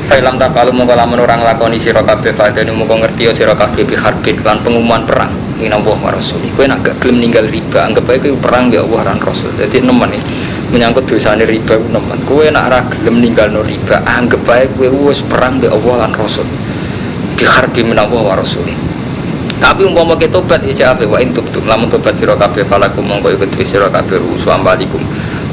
Fa'ilam taqalu mongko lamun ora nglakoni sira kabeh fadene mongko ngerti sira kabeh bi harbin lan pengumuman perang minallah wa rasul. Kowe nek gak gelem ninggal riba anggap ae kowe perang ya Allah lan rasul. Dadi nemen menyangkut dosane riba ku nemen. Kowe nek ora gelem ninggalno riba anggap ae kowe wis perang be Allah lan rasul. Bi harbin minallah wa rasul. Tapi umpama ke tobat ya ape wa in tubtum lamun tobat sira kabeh falakum mongko iku dhewe sira kabeh usu ambalikum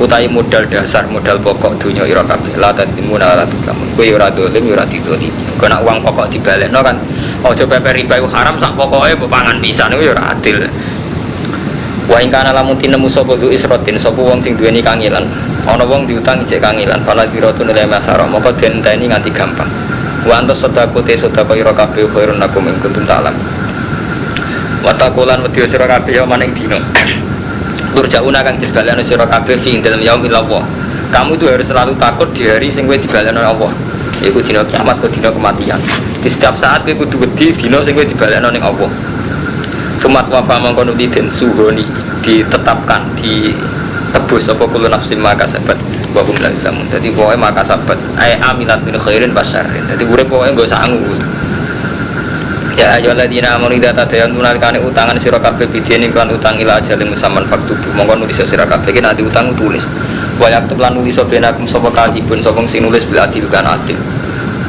utahe modal dasar modal pokok dunya ira kabeh la tadimuna la tulamun kowe ora dolim ora didolimi kok nek uang pokok dibalekno kan aja pepe riba iku haram sak pokoke mbok pangan pisan iku ya ora adil. Wa ing kana lamun tinemu sapa du isrotin sapa wong sing duweni kangilan ana wong diutang cek kangilan fala diratun la masara moko denteni nganti gampang wa antas sedako te sedako ira kabeh khairun lakum ing kuntum ta'lam. Watakulan wedi sira kabeh ya maning dina. Turjauna kang dibalekno sira kabeh fi dalam yaumil Allah. Kamu itu harus selalu takut di hari sing kowe dibalekno Allah. Iku dina kiamat kok dina kematian. Di setiap saat kowe kudu wedi dina sing kowe dibalekno ning Allah. Sumat wafa mangkono den suhoni ditetapkan ditebus apa kulo nafsin maka sabat wa hum la zamun. Dadi pokoke maka sabat ai amilat min khairin basyarrin. Dadi urip pokoke nggo sangu. Ya ayyuhalladzina amanu idza tadayantum kane utangan sira kabeh bidene kan utang ila ajalin musamman faktubu mongko nulis sira kabeh iki nanti utang tulis wa yaktub lan nulis benakum sapa katibun sapa sing nulis bil adil kan adil.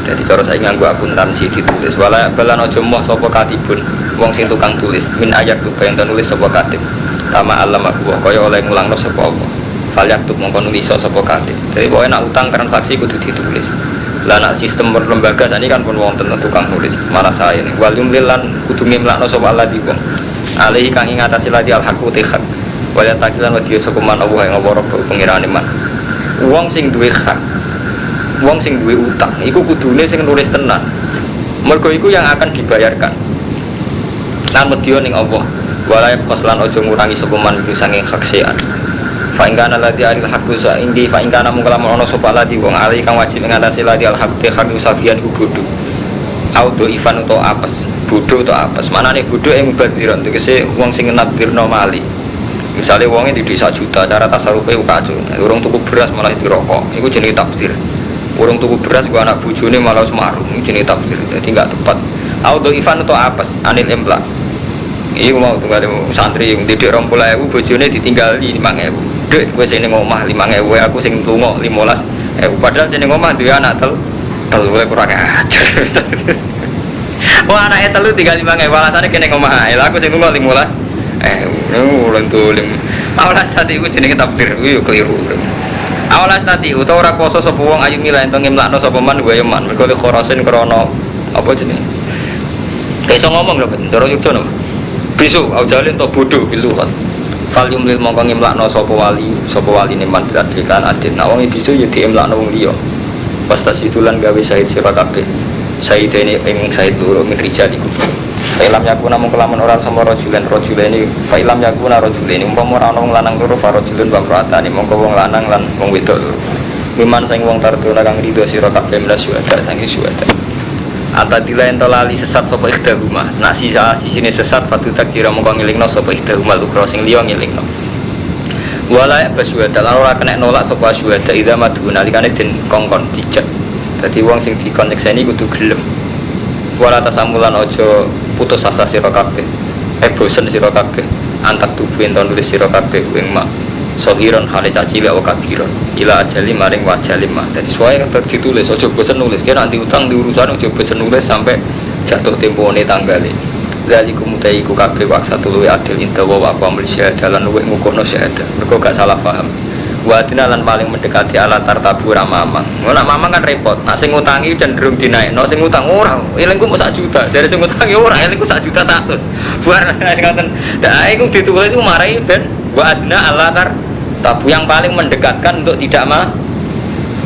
Jadi cara saya nganggo akuntansi ditulis wala balan aja moh sapa katibun wong sing tukang tulis min ayat tu yang nulis sapa katib kama alam aku kaya oleh ngulangno sapa apa fal yaktub mongko nulis sapa katib. Jadi pokoke nak utang transaksi kudu ditulis. Lah nak sistem lembaga ini kan pun wonten tukang nulis marah saya ini walum lilan kudu ngimlakno sapa Allah di wong alih kang ing atase ladi al haqu hak wala takilan wa diyo sapa man Allah ing apa pengirane man wong sing duwe hak wong sing duwe utang iku kudune sing nulis tenan mergo iku yang akan dibayarkan lan medya ning Allah wala qaslan aja ngurangi sapa man iku saking hak sean. Fa'ingkana ladhi alil haqqu sa'indi fa'ingkana mungkalamun ono sopa ladhi wong alih kang wajib mengatasi ladhi al-haqqu haqqu safian ku bodoh auto ivan atau apes bodoh atau apes mana nih bodoh yang mubadiran itu kasi wong sing nabdirno mali misalnya wongnya di 1 juta cara tasarufnya kacau urung tuku beras malah dirokok itu jenis tafsir urung tuku beras gua anak bujune malah semaruh itu jenis tafsir jadi gak tepat auto ivan atau apes anil emplak ini mau tunggal santri yang didik 20.000 bojone ditinggali 5.000 dek, gue sini ngomah 5.000, aku sing lungo 15. Padahal sini ngomah dia anak telu kurang ajar. Wah anaknya telu tinggal 5.000, alasannya kene ngomah. Aku sing lungo 15. Ulang tulim. Awalas tadi gue jenenge takdir, gue keliru. Awalas tadi, utawa ora poso sapa wong ayu milah ento ngemlakno sapa man gue man. Mergo le khorasin krana apa jenenge? Iso ngomong lho, cara yukjo no. Bisu, aujalin to bodoh bilu kan. Falium lil mongko ngimlakno sapa wali neman dadikan adil nah wong bisu ya diimlakno wong liya pas tas itulan gawe sahid sira kabeh sahid ini ing sahid loro min rijalikum Fa'ilam yakuna mung kelamun orang sama rajuleni fa'ilam yakuna rajuleni umpama ora ana wong lanang loro farajulun wa imra'atani mongko wong lanang lan wong wedok loro miman sing wong tarduna kang rido sira kabeh mlas syuhada sange syuhada atadila ento lali sesat sapa ikhdahuma nak sisine sesat fatu takira mongko ngelingno sapa ikhdahuma lukra sing liya ngelingno wala basyuhada lan ora kena nolak sapa syuhada idza madu nalikane den kongkon dijak dadi wong sing dikon nyekseni kudu gelem wala tasamulan aja putus asa sira kabeh bosen sira kabeh antak tubuh ento nulis sira kabeh ing mak sohiron hale caci wa kabiron ila ajali maring wajalim mah dadi suwae ditulis aja bosen nulis kira nanti utang di urusan aja bosen nulis sampai jatuh tempone tanggale zalikum taiku kabeh waksa tulu adil intawa wa amil syahadah lan luwih ngukuhno syahadah mergo gak salah paham wa dinalan paling mendekati ala tartabu ra mamang ngono mamang kan repot nek sing ngutangi cenderung dinaikno sing utang ora elingku mau 1 juta dari sing ngutangi ora elingku 1 juta 100 buar ngoten dak iku ditulis iku marai ben wa adna ala tartabu yang paling mendekatkan untuk tidak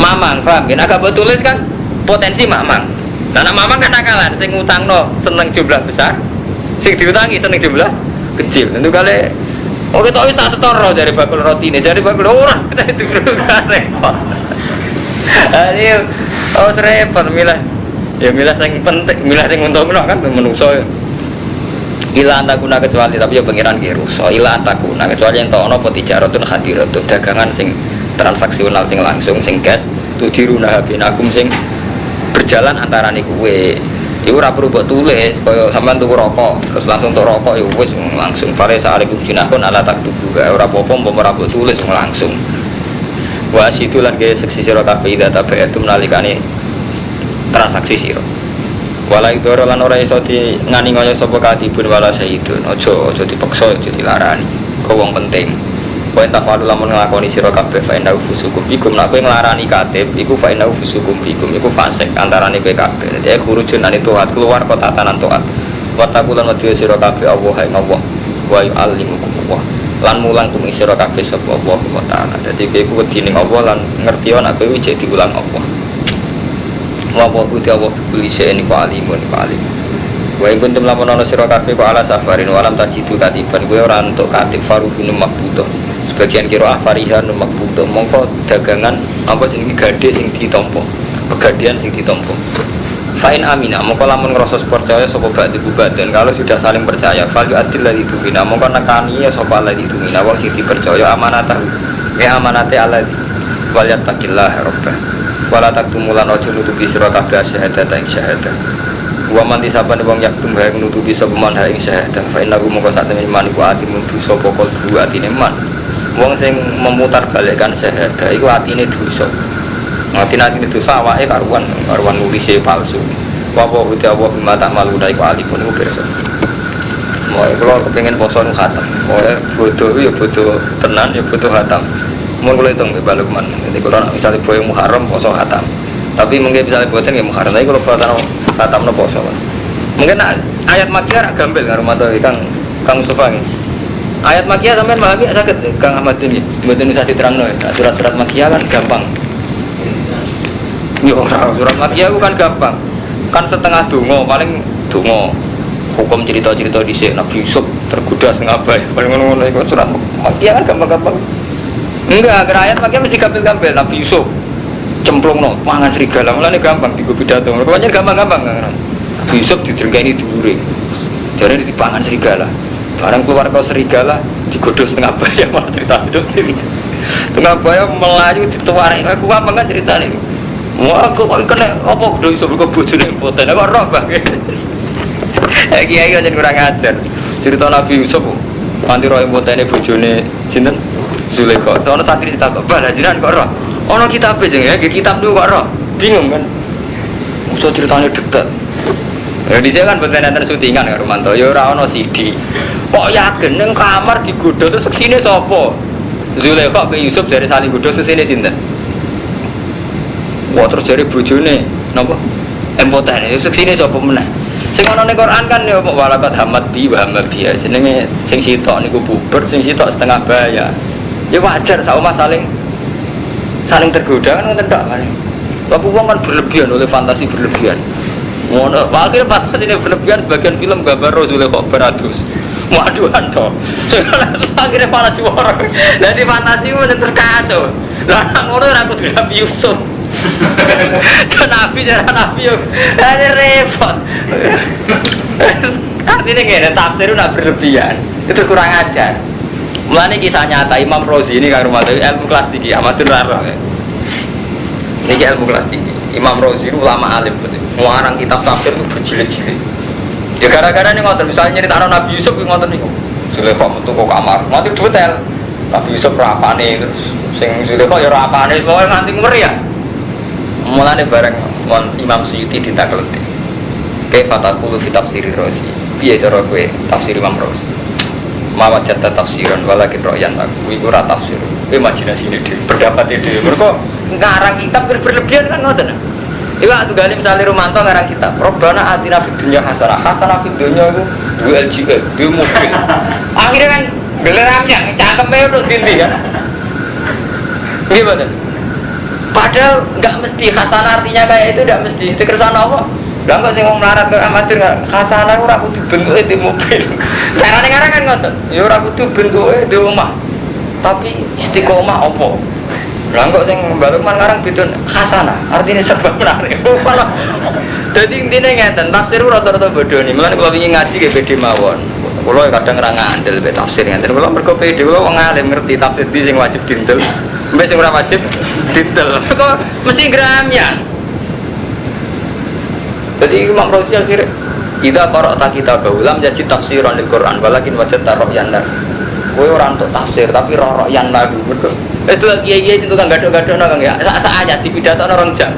mamang paham ya agak tulis kan potensi mamang nah mamang kan nakalan sing ngutangno seneng jumlah besar sing diutangi seneng jumlah kecil tentu kali oke tau tak setoro dari bakul roti ini dari bakul orang kita itu repot ini repot milah ya milah yang penting milah yang untuk kan menungso ila antakuna kecuali tapi ya pengiran kiruso ila antakuna kecuali yang tau nopo tijarotun hadiratun dagangan sing transaksional sing langsung sing cash tuh diruna habinakum sing berjalan antara kue iku ora perlu mbok tulis kaya sampean tuku rokok terus langsung tuk rokok ya wis langsung pare sa'alikum jinakun ala taktubu ora apa-apa mbok ora mbok tulis langsung wa situ lan ge seksi sira kabeh ida tabayatum nalikane transaksi sira wala idoro lan ora iso di ngani ngoyo sapa katibun wala sayyidun aja dipaksa aja dilarani kok wong penting kowe tak perlu lamun nglakoni sira kabeh fa inna fusukum bikum nek kowe nglarani katib iku fa inna fusukum bikum iku fasik antarane kowe kabeh dadi khurujun ane taat keluar kota tanan taat wa taqulan wa sira kabeh Allah ing Allah wa yu'allimukum Allah lan mulang kum sira kabeh sapa Allah wa taala dadi kowe iku wedi ning Allah lan ngerti ana kowe iki diulang Allah wa buti Allah kulise ini ku alimun alim wa ing kuntum lamun ana sira kabeh kok ala safarin walam tajidu katiban kowe ora entuk katib faruhun makbudah sebagian kira afarihan makbudah mongko dagangan apa jenenge gade sing ditampa pegadian sing ditampa fa'in amina mongko lamun ngrasa percaya sapa ba'di dan kalau sudah saling percaya fal adil ladzi tumina mongko nekani ya sapa ladzi tumina wong sing dipercaya amanatahu amanate alladzi wal yattaqillah rabbah wala taktumulan aja nutupi sira kabeh syahadat ing syahadat wa man disabane wong yaktum hae nutupi sapa man ing syahadat fa innahu mongko sak temen iman iku ati nutu sapa kalbu atine man wong sing memutar balikkan syahadah iku atine dosa atine dosa awake karuan nulise palsu apa uti apa mata malu dai ku alipun iku pirsa mau kalau kepengin poso nu khatam mau bodoh ya bodoh tenan ya bodoh khatam mun kula hitung balik man jadi kalau misalnya boy Muharram poso khatam tapi mungkin misalnya boten ya Muharram tapi kalau khatam no poso mungkin ayat makkiyah gambel karo mato Kang Mustafa nggih ayat makkiyah sampean pahami saged Kang Ahmad ini mboten usah diterangno ya surat-surat makkiyah kan gampang yo surat makkiyah ku kan gampang kan setengah donga paling donga hukum cerita-cerita dhisik Nabi Yusuf tergoda setengah abad paling ngono-ngono iku surat makkiyah kan gampang-gampang enggak ayat makkiyah mesti gampil-gampil Nabi Yusuf cemplungno mangan serigala mulane gampang digo pidato pokoknya gampang-gampang kan Nabi Yusuf didrengkeni dulure jare dipangan serigala barang keluar kau serigala digodho setengah bayam malah cerita hidup sini setengah bayam melayu dituarai aku apa kan cerita ini wah aku kok kena apa udah bisa buka bojone impoten aku roh bang kiai aja kurang ajar cerita Nabi Yusuf nanti roh impotene bojone sinten Zulaikha soalnya santri cerita kok bah jiran kok roh ono kitab aja ya kitab dulu kok roh bingung kan usah ceritanya detail ya di sini kan betul nanti syutingan ya Romanto ya orang ono CD kok yakin yang kamar digoda terus kesini sopo Zulaikha ke Yusuf dari saling goda kesini sinten wah terus dari bojone napa empoten ya kesini sopo meneh sing ana ning Quran kan ya walakat hamad bi wa hamad bi jenenge sing sitok niku bubar sing sitok setengah baya ya wajar sama saling tergoda kan ngoten tok kan tapi wong kan berlebihan oleh fantasi berlebihan Ngono, akhirnya pas ini berlebihan sebagian film gambar Rasulullah kok beratus. Waduhan toh. Akhirnya malah juara. Jadi fantasi macam terkacau. Lah ngono ora kudu Nabi Yusuf. Nabi cara Nabi yo. Ada repot. Artinya ngene tafsir udah berlebihan. Itu kurang ajar. Mulane kisah nyata Imam Rozi ini karo mate ilmu kelas tinggi amatur raro. Ini ilmu kelas tinggi. Imam Rozi itu ulama alim betul. Ngarang kitab tafsir itu berjilid-jilid. Ya gara-gara ini ngoten misalnya nyeritakno Nabi Yusuf ngoten niku. Zulaikha metu kok kamar. Mati detail. Nabi Yusuf rapane terus sing Zulaikha ya rapane pokoke nganti ngeri ya. Mulane bareng Imam Suyuti ditakleti. Kaifa taqulu fi tafsir Rozi. Piye cara kowe tafsir Imam Rozi? Mawat jata tafsiran walakin ro'yan aku iku ora tafsir kowe imajinasine dhewe pendapate dhewe mergo ngarang kitab berlebihan kan ngoten iku atuh gale misale Romanto ngarang kitab Robbana atina fid dunya hasanah fid dunya iku duwe LGE duwe mobil akhirnya kan geleramnya cangkeme untuk dindi kan gimana padahal enggak mesti hasanah artinya kayak itu enggak mesti dikersana apa lah kok sing wong melarat kok amatir hasanah ora kudu bentuke di mobil. Carane ngarang kan ngoten. Ya ora kudu bentuke di omah. Tapi istiqomah apa? Lah kok sing mbalukman ngarang bidon hasanah, artine sebab menarik. Dadi intine ngeten, tafsir rada-rada bodho ni. Mulane kula wingi ngaji nggih bedhe mawon. Kula kadang ra ngandel be tafsir ngenten. Kula mergo pede kula wong alim ngerti tafsir di sing wajib dintel. Mbek sing ora wajib dintel. Kok mesti gramyan. Jadi Imam Rozi akhirnya idza qara'ta kitabahu lam yajid tafsiran lil Qur'an walakin wajadta ra'yan lahu. Kowe ora entuk tafsir tapi ra'yan lahu. Itu kiai-kiai sing tukang gadok-gadokno Kang ya. Sak ayat dipidatono 2 jam.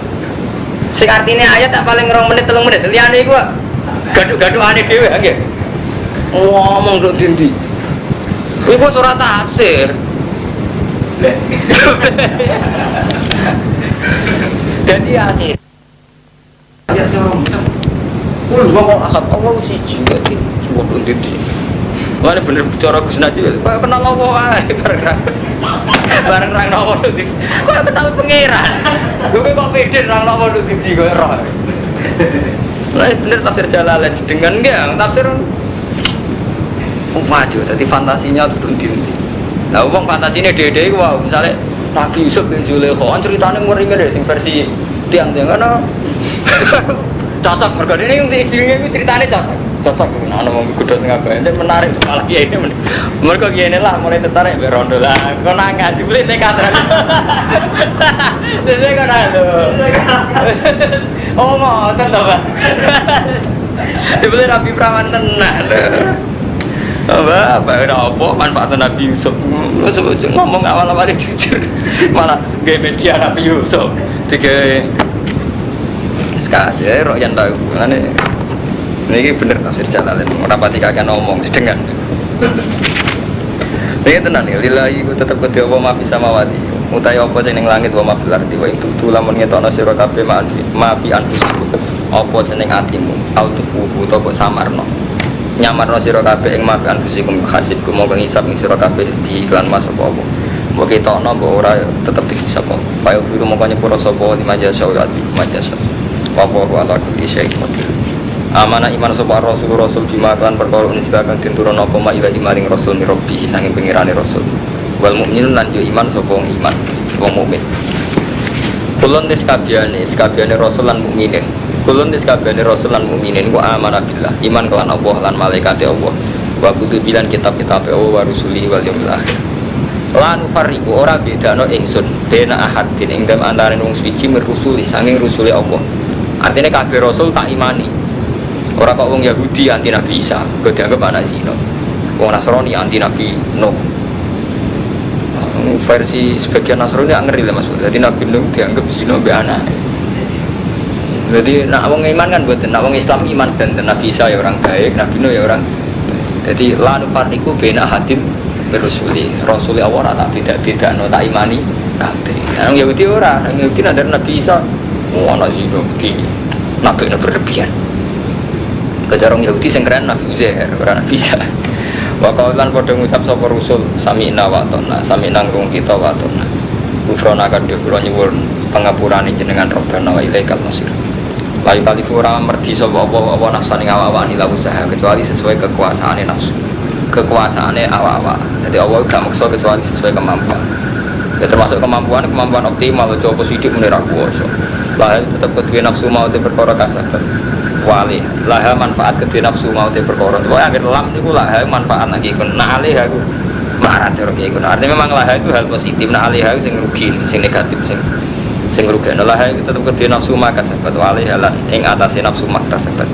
Sing artine ayat tak paling 2 menit 3 menit. Liyane iku gadok-gadokane dhewe nggih. Ngomong kok dindi. Iku surat tafsir. Jadi akhir ya seorang macam ngomong akad Allah siji juga semua pun dindi mana bener bicara Gus Najib kok kenal Allah ae bareng rang Allah dindi kok kenal pangeran gue kok pede rang Allah dindi kok roh lah bener tafsir Jalalain dengan enggak tafsir maju tadi fantasinya duduk dindi nah wong fantasine dede iku wae misale Nabi Yusuf bin Zulaikha ceritane ngeri-ngeri sing versi tiang-tiang ana cocok mergo ini yang diizingi ceritane cocok ana wong kudu sing abah ente menarik malah kiai ini mergo kiai ini lah mulai tertarik mbek rondo lah kok nang ngaji beli nekat dene kok lho oh ngoten to Pak dibeli Rabi Praman tenan apa apa manfaat Nabi Yusuf ngomong awal-awal jujur malah nggih media Nabi Yusuf tiga sekali royan tahu ngene niki bener tafsir Jalalain ora pati kakek ngomong sedengan niki tenan ya lillahi ku tetep kedhe apa ma bisa mawati utahe apa sing ning langit wa ma fil ardi wa itu lamun ngetokno sira kabeh maafi anfusikum apa sing ning atimu autufu utawa kok samarno nyamarno sira kabeh ing maafi anfusikum hasibku mongko ngisab ing sira kabeh iklan mas apa mbok ketokno mbok ora tetep dihisab apa kaya biru mongko nyepuro sapa di majasa majasa wa ala kulli syai'in qadir. Amana iman sapa rasul bima kan perkara nisbakan tinturono apa ma ila imaning rasul mi rabbi sanging pengirane rasul. Wal mukminun lan yo iman sapa iman wong mukmin. Kulun des kabehane rasul lan mukminin. Kulun des kabehane rasul lan mukminin ku amana billah iman kelan Allah lan malaikate Allah. Wa kutubilan kitab-kitab Allah wa rusulihi wal yaumil akhir. Lan fariqu ora bedano ingsun bena ahadin ing dalem antarané wong suci merusuli sanging rusule Allah. Artinya kabeh rasul tak imani. Ora kok wong Yahudi anti Nabi Isa, kok dianggap anak zina. Wong Nasrani anti Nabi Nuh. Versi sebagian Nasrani ngeri lah Mas. Jadi Nabi Nuh dianggap zina mbek anak. Jadi nak wong iman kan mboten, nak wong Islam iman sedanten Nabi Isa ya orang baik, Nabi Nuh ya orang. Jadi la nufarriqu baina hadim berusuli. Rasul Allah tak tidak tak imani kabeh. Nang Yahudi ora, nang Yahudi ada Nabi Isa anak zina begini Nabi ini berlebihan kejarong Yahudi yang keren Nabi Uzair karena bisa wakalan pada ngucap sapa rusul sami'na wa atona sami'na ngrung kita wa atona kufrona kan dia kula nyuwun pangapurane jenengan Rabbana wa ilaikal masir Layu kali kurang merdi sapa apa nafsane awak-awak nila usaha kecuali sesuai kekuasaane nafsu. Kekuasaane awak-awak. Jadi Allah gak maksa kecuali sesuai kemampuan. Ya termasuk kemampuan optimal aja apa sithik muni ra kuwasa. Lah tetep kedue nafsu mau te perkara kasabat. Wali laha manfaat kedue nafsu mau te perkara. Pokoke anggere lam niku laha manfaat lagi kun nah alih aku marah terus iku. Artinya memang laha itu hal positif, nah alih aku sing rugi, sing negatif sing rugi. Lah itu tetep kedue nafsu maka sahabat wali halan ing atase nafsu makta sahabat.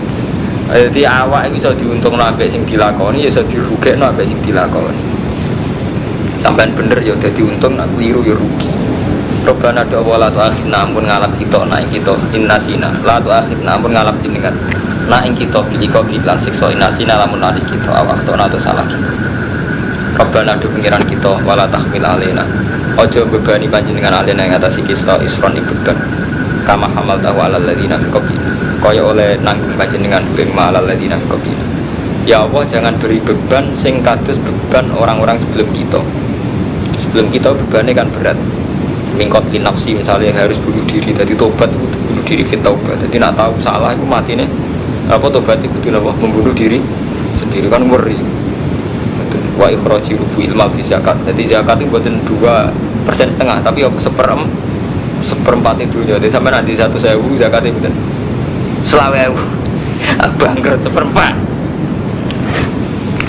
Jadi awak itu bisa diuntungno ambek sing dilakoni, ya iso dirugekno ambek sing dilakoni. Sampean bener ya dadi untung, nak keliru ya rugi. Robbana do wala tu akhirna ampun ngalap kita naik kita innasina. La tu akhirna ampun ngalap jenengan. Naik kita pilih kau lan siksa innasina lamun nali kita awak to atau salah kita. Robbana do pengiran kita wala tahmil alaina. Ojo bebani panjenengan alena ing atas kita isron beban. Kama hamal tahu alal ladina qablina. Kaya oleh nanggung panjenengan ing malal ladina qablina. Ya Allah jangan beri beban sing kados beban orang-orang sebelum kita. Sebelum kita bebannya kan berat. Mingkot li nafsi misalnya harus bunuh diri, tadi tobat itu bunuh diri fit taubat. Jadi nak tahu salah itu mati nih. Apa tobat itu membunuh diri sendiri kan ngeri. Wa ikhraji rubu ilmal fi zakat. Jadi zakat itu buatan 2,5%, tapi apa seperempat itu jadi sampai nanti 1.000 zakatnya bukan 20.000 bangkrut seperempat.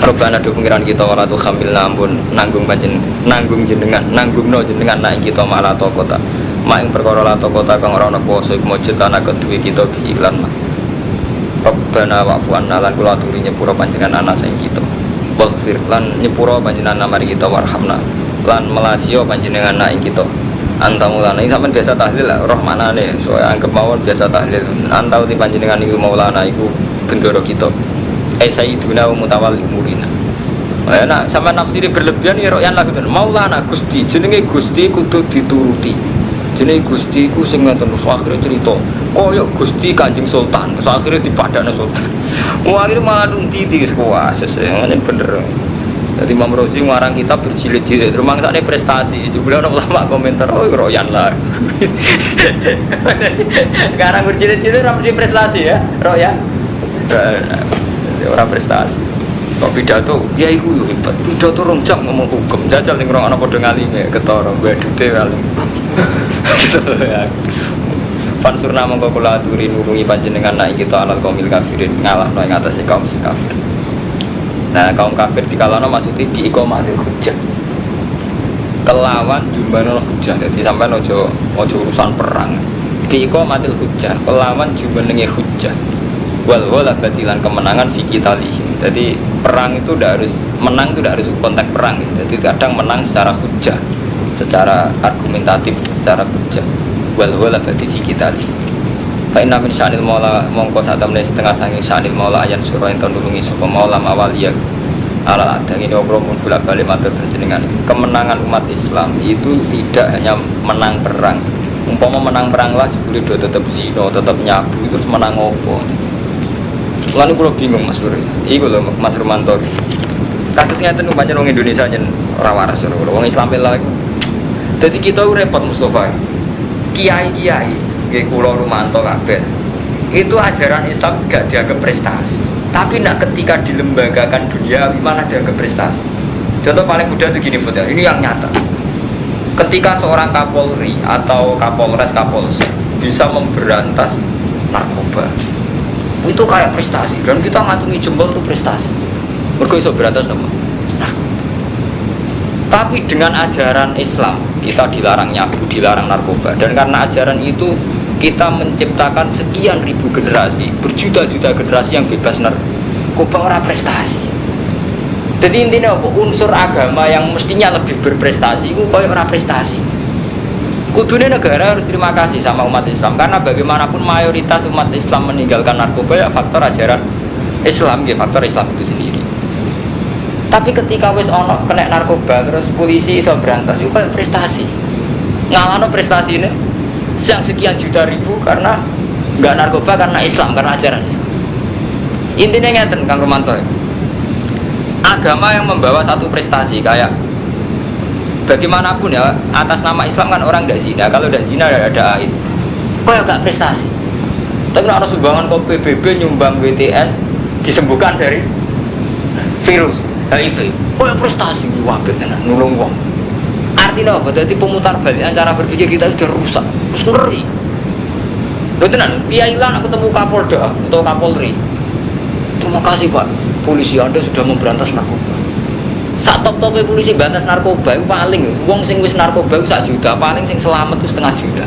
Robbana do pengiran kita wala tu khamil nampun nanggung jenengan nanggungno jenengan naik kita malah kota mak ing perkara la kota kang ora ana kuwasa iku mujud ana kedue kita bilan. Robbana wa'fu anna lan kula aturi nyepura panjenengan ana sing kita. Waghfir lan nyepura panjenengan mari kita warhamna lan melasio panjenengan naik kita. Antamulana ini sampean biasa tahlil lah roh manane soalnya anggap mawon biasa tahlil antau di panjenengan iku maulana iku bendoro kita. Sayyiduna wa mutawalli umurina. Nah, sama nafsiri berlebihan ya royan lagu maulana Gusti jenenge Gusti kudu dituruti. Jenenge Gusti ku sing ngoten akhire cerita. Kaya Gusti Kanjeng Sultan, akhire dipadakno sultan. Wah, akhire malah nuntiti sekuase ngene bener. Jadi Imam Rozi ngarang kitab berjilid-jilid rumangsane prestasi. Jebule ana ulama komentar, "Oh, royan lah." Sekarang berjilid-jilid ora mesti prestasi ya, royan. Orang prestasi. Kok pidato, ya iku yo hebat. Pidato 2 jam ngomong hukum. Jajal ning ana padha ngalime ketara wedhute alim. Fansurna mongko kula aturi nulungi panjenengan naik kita alal kaumil kafirin ngalahno ing atase kaum sing kafir. Nah, kaum kafir dikalana maksudnya di iqamatil hujjah. Kelawan jumlahno hujjah. Dadi sampean aja urusan perang. Di iqamatil hujjah, kelawan jumlahne hujjah. Wal batilan kemenangan fi qitalihim. Jadi perang itu tidak harus menang, itu tidak harus konteks perang ya. Jadi kadang menang secara hujjah, secara argumentatif, secara hujjah. Wal bati fi qitalihim. Fa inna min sya'nil maula mongko satamne setengah saking sya'nil maula ayan surah ento nulungi sapa maula awaliya. Ala adang ini obrol mun bolak-balik matur jenengan. Kemenangan umat Islam itu tidak hanya menang perang. Umpama menang perang lah jebule do tetep zina, tetep nyabu terus menang opo. Lalu kalau bingung Mas Bro, iku lho Mas Romanto. Kados ngeten pancen wong Indonesia nyen ora waras lho, wong Islam lha iku. Dadi kita repot Mustofa. Kiai-kiai nggih kula Romanto kabeh. Itu ajaran Islam gak dianggap prestasi. Tapi nak ketika dilembagakan dunia malah dianggap prestasi. Contoh paling mudah itu gini Fudel, ini yang nyata. Ketika seorang Kapolri atau Kapolres Kapolsek bisa memberantas narkoba, itu kayak prestasi dan kita ngatungi jempol itu prestasi. Mergo iso berantas nama. Nah, tapi dengan ajaran Islam kita dilarang nyabu, dilarang narkoba, dan karena ajaran itu kita menciptakan sekian ribu generasi, berjuta-juta generasi yang bebas narkoba ora prestasi. Jadi intinya apa? Unsur agama yang mestinya lebih berprestasi itu kayak ora prestasi. Kudune negara harus terima kasih sama umat Islam karena bagaimanapun mayoritas umat Islam meninggalkan narkoba ya faktor ajaran Islam, ya faktor Islam itu sendiri. Tapi ketika wis ono kena narkoba terus polisi iso berantas itu kayak prestasi. Ngalano prestasi ini yang sekian juta ribu karena nggak narkoba karena Islam, karena ajaran Islam. Intinya ngeten Kang Romanto. Agama yang membawa satu prestasi kayak bagaimanapun ya, atas nama Islam kan orang tidak zina. Kalau tidak zina ada aid. Kok ya gak prestasi? Tapi ada sumbangan kok PBB nyumbang BTS disembuhkan dari virus HIV. Oh ya prestasi wabit tenan nulung wong. Artinya apa? Jadi pemutar balik cara berpikir kita sudah rusak, terus ngeri. Lho tenan, kiai lan ketemu Kapolda atau Kapolri. Terima kasih Pak, polisi Anda sudah memberantas narkoba. Sak top-tope polisi berantas narkoba itu paling wong sing wis narkoba 1 juta, paling sing selamat itu 1,5 juta.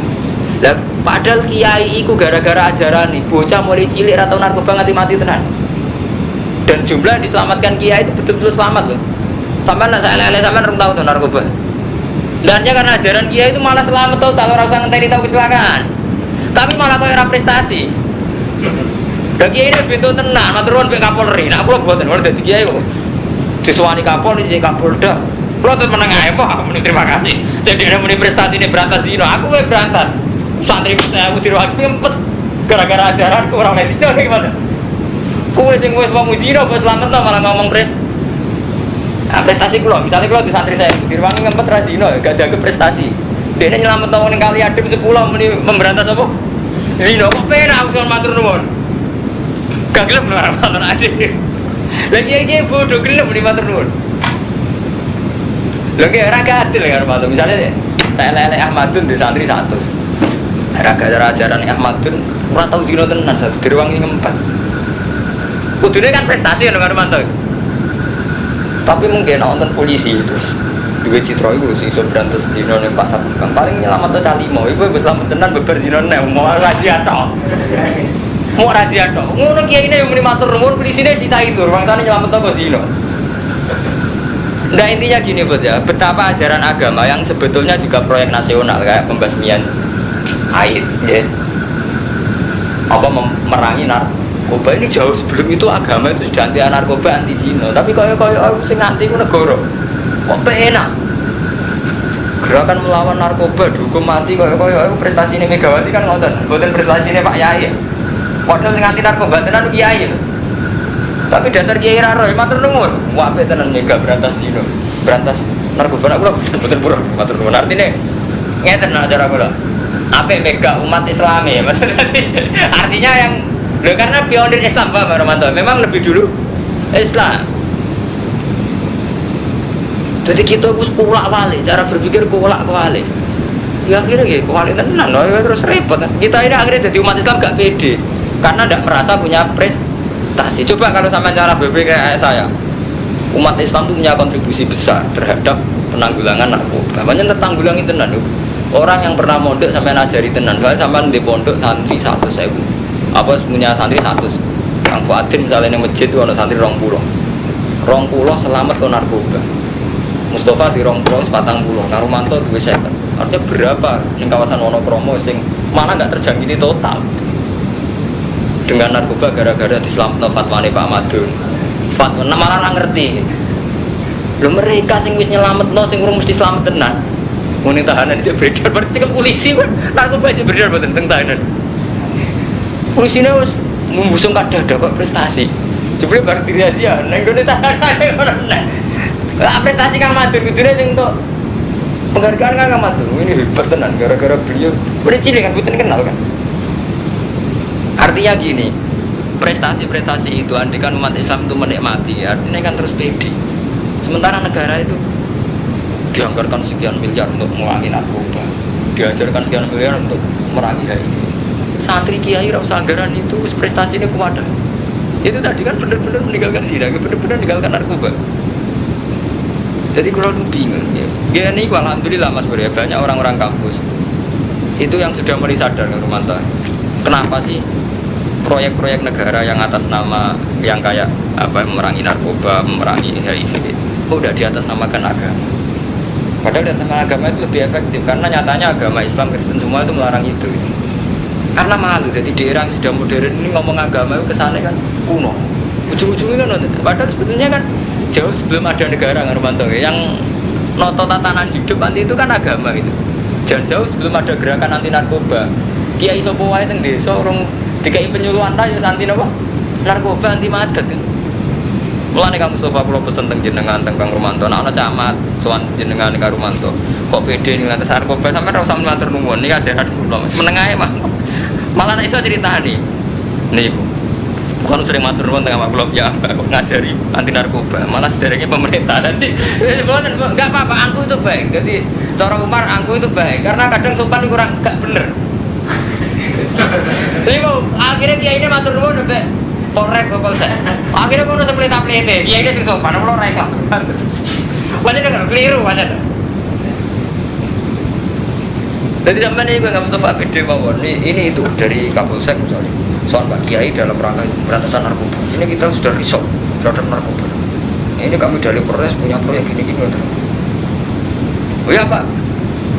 Lah padahal kiai iku gara-gara ajaran nih bocah mulai cilik atau narkoba mati tenan. Dan jumlah yang diselamatkan kiai itu betul-betul selamat loh. Sampai nak saya lele sampai orang tahu tuh narkoba. Dannya karena ajaran kiai itu malah selamat tuh kalau orang ngenteni tahu kecelakaan. Tapi malah kau era prestasi. Dan kiai ini pintu tenang, maturun ke Kapolri. Nah aku buatin orang jadi kiai kok. Disuani Kapolri jadi Kapolda. Lo tuh menang aja Pak, terima kasih. Jadi ada muni prestasi ini berantas ini, aku mau berantas. Santri saya aku tiru hati ngempet gara-gara ajaran kurang lagi sih gimana? Kue sing wes wong zino bos selamat tau malah ngomong nah, prestasi kulo, misalnya kulo di santri saya diruangi ngempet ra zino, gak jaga prestasi. Dia nyelamat tau ning kali adem 10 meni memberantas apa? Zino kok penak aku soal matur nuwun. Gak gelem matur adem. Lagi iki bodoh gelem meni matur nuwun. Lagi ora adil karo matur. Misalnya saya lele Ahmadun di santri 100. Raga ajaran Ahmadun ora tau zino tenan satu diruangi ngempet. Kudune kan prestasi ya Kang Romanto. Tapi mungkin nonton polisi itu dua citra itu sih iso berantas zina ning pasar kembang paling nyelamat to calimo iku wis selamat tenan beber zina nek mau rahasia tok. Mau rahasia tok. Ngono kiai ne yo muni matur nuwun polisine sita itu bangsane nyelamet to kok zina. Nah intinya gini Bos ya, betapa ajaran agama yang sebetulnya juga proyek nasional kayak pembasmian haid ya. Apa memerangi narkoba ini jauh sebelum itu agama itu sudah anti narkoba anti zina tapi kaya sing nganti ku negara kok penak gerakan melawan narkoba dihukum mati kaya prestasi ini Megawati kan ngoten mboten prestasi ini Pak Yai padahal sing anti narkoba tenan Kiai tapi dasar Kiai ra roh matur nuwun wae tenan mega berantas zina berantas narkoba nak kula mboten purun matur nuwun artine ngeten acara kula apik mega umat Islam ya maksudnya artinya yang karena pionir Islam Pak Romanto memang lebih dulu Islam. Jadi kita harus kolak wali, cara berpikir kolak wali. Ya akhirnya gitu, wali tenan, terus repot. Kita ini akhirnya jadi umat Islam gak pede, karena tidak merasa punya prestasi. Coba kalau sama cara berpikir kayak saya, umat Islam itu punya kontribusi besar terhadap penanggulangan narkoba. Banyak tertanggulangi tenan. Orang yang pernah mondok sampai ngajari tenan, kalau sampai di pondok santri 100.000. Apa punya santri 100 Kang Fuadin misalnya di masjid itu ada santri 20 selamat ke narkoba Mustafa di 20 40 Kang Romanto 2 artinya berapa di kawasan Wonokromo sing mana gak terjangkiti total dengan narkoba gara-gara diselamatkan fatwane Pak Madun fatwa malah gak ngerti lho mereka sing wis nyelametno sing urung mesti selamat tenan muni tahanan aja beredar berarti kan polisi kan narkoba aja beredar mboten teng tahanan polisinya harus membusung kada kok prestasi. Jebule bareng dirahasia, neng gone tahanan. Prestasi Kang Madur kudune sing entuk penghargaan kan Kang Madur. Ini hebat tenan gara-gara beliau. Udah cilik kan mboten kenal kan. Artinya gini, prestasi-prestasi itu andikan umat Islam itu menikmati, artinya kan terus pede. Sementara negara itu dianggarkan sekian miliar untuk memerangi narkoba, diajarkan sekian miliar untuk memerangi HIV. Santri kiai rasa anggaran itu prestasi ini kuat. Itu tadi kan benar-benar meninggalkan zina, benar-benar meninggalkan narkoba. Jadi kalau bingung ya ini alhamdulillah Mas Bro ya, banyak orang-orang kampus itu yang sudah mulai sadar Romanto. Kenapa sih proyek-proyek negara yang atas nama yang kayak apa memerangi narkoba, memerangi HIV udah di atas namakan agama. Padahal di atas nama agama itu lebih efektif karena nyatanya agama Islam Kristen semua itu melarang itu. Karena malu, jadi di era yang sudah modern ini ngomong agama itu kesannya kan kuno ujung-ujungnya kan padahal sebetulnya kan jauh sebelum ada negara Romanto yang noto tatanan hidup anti itu kan agama itu dan jauh sebelum ada gerakan anti narkoba kiai sopo wae teng desa urung dikai penyuluhan ta ya anti napa narkoba anti madet kan mulane kamu sofa kula pesen teng jenengan teng Kang Romanto ana camat sowan jenengan Kang Romanto kok pede ning lantas narkoba sampean ora usah matur nuwun iki ajaran kula meneng ae mah Malah nek iso ceritani. Niku. Bukan sering matur nuwun tengah maklum ya kok ngajari anti narkoba, malah sederenge pemerintah nanti enggak apa-apa, angku itu baik. Jadi cara Umar angku itu baik karena kadang sopan kurang enggak bener. Jadi akhirnya dia ini matur nuwun mbek Polres Polsek. Akhirnya kono sepleta-plete, dia ini sing sopan ora ikhlas. Banyak kan keliru banyak. Jadi sampai ini nggak Mustafa PD mawon ini itu dari Kapolsek misalnya soal Pak Kiai dalam rangka pemberantasan narkoba. Ini kita sudah risau terhadap narkoba. Ini kami dari Polres punya proyek gini. Oh ya Pak,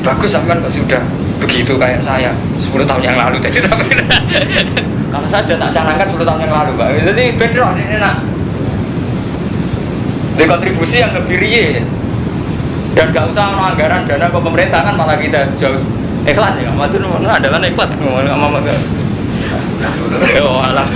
bagus sampean kok sudah begitu kayak saya 10 tahun yang lalu. Jadi kalau saya tak canangkan 10 tahun yang lalu Pak. Jadi beda ini nak. Di kontribusi yang lebih real dan gak usah anggaran dana ke pemerintah kan malah kita jauh ikhlas ya, matur nuwun ada kan ikhlas ngomong sama mama. Oh alam.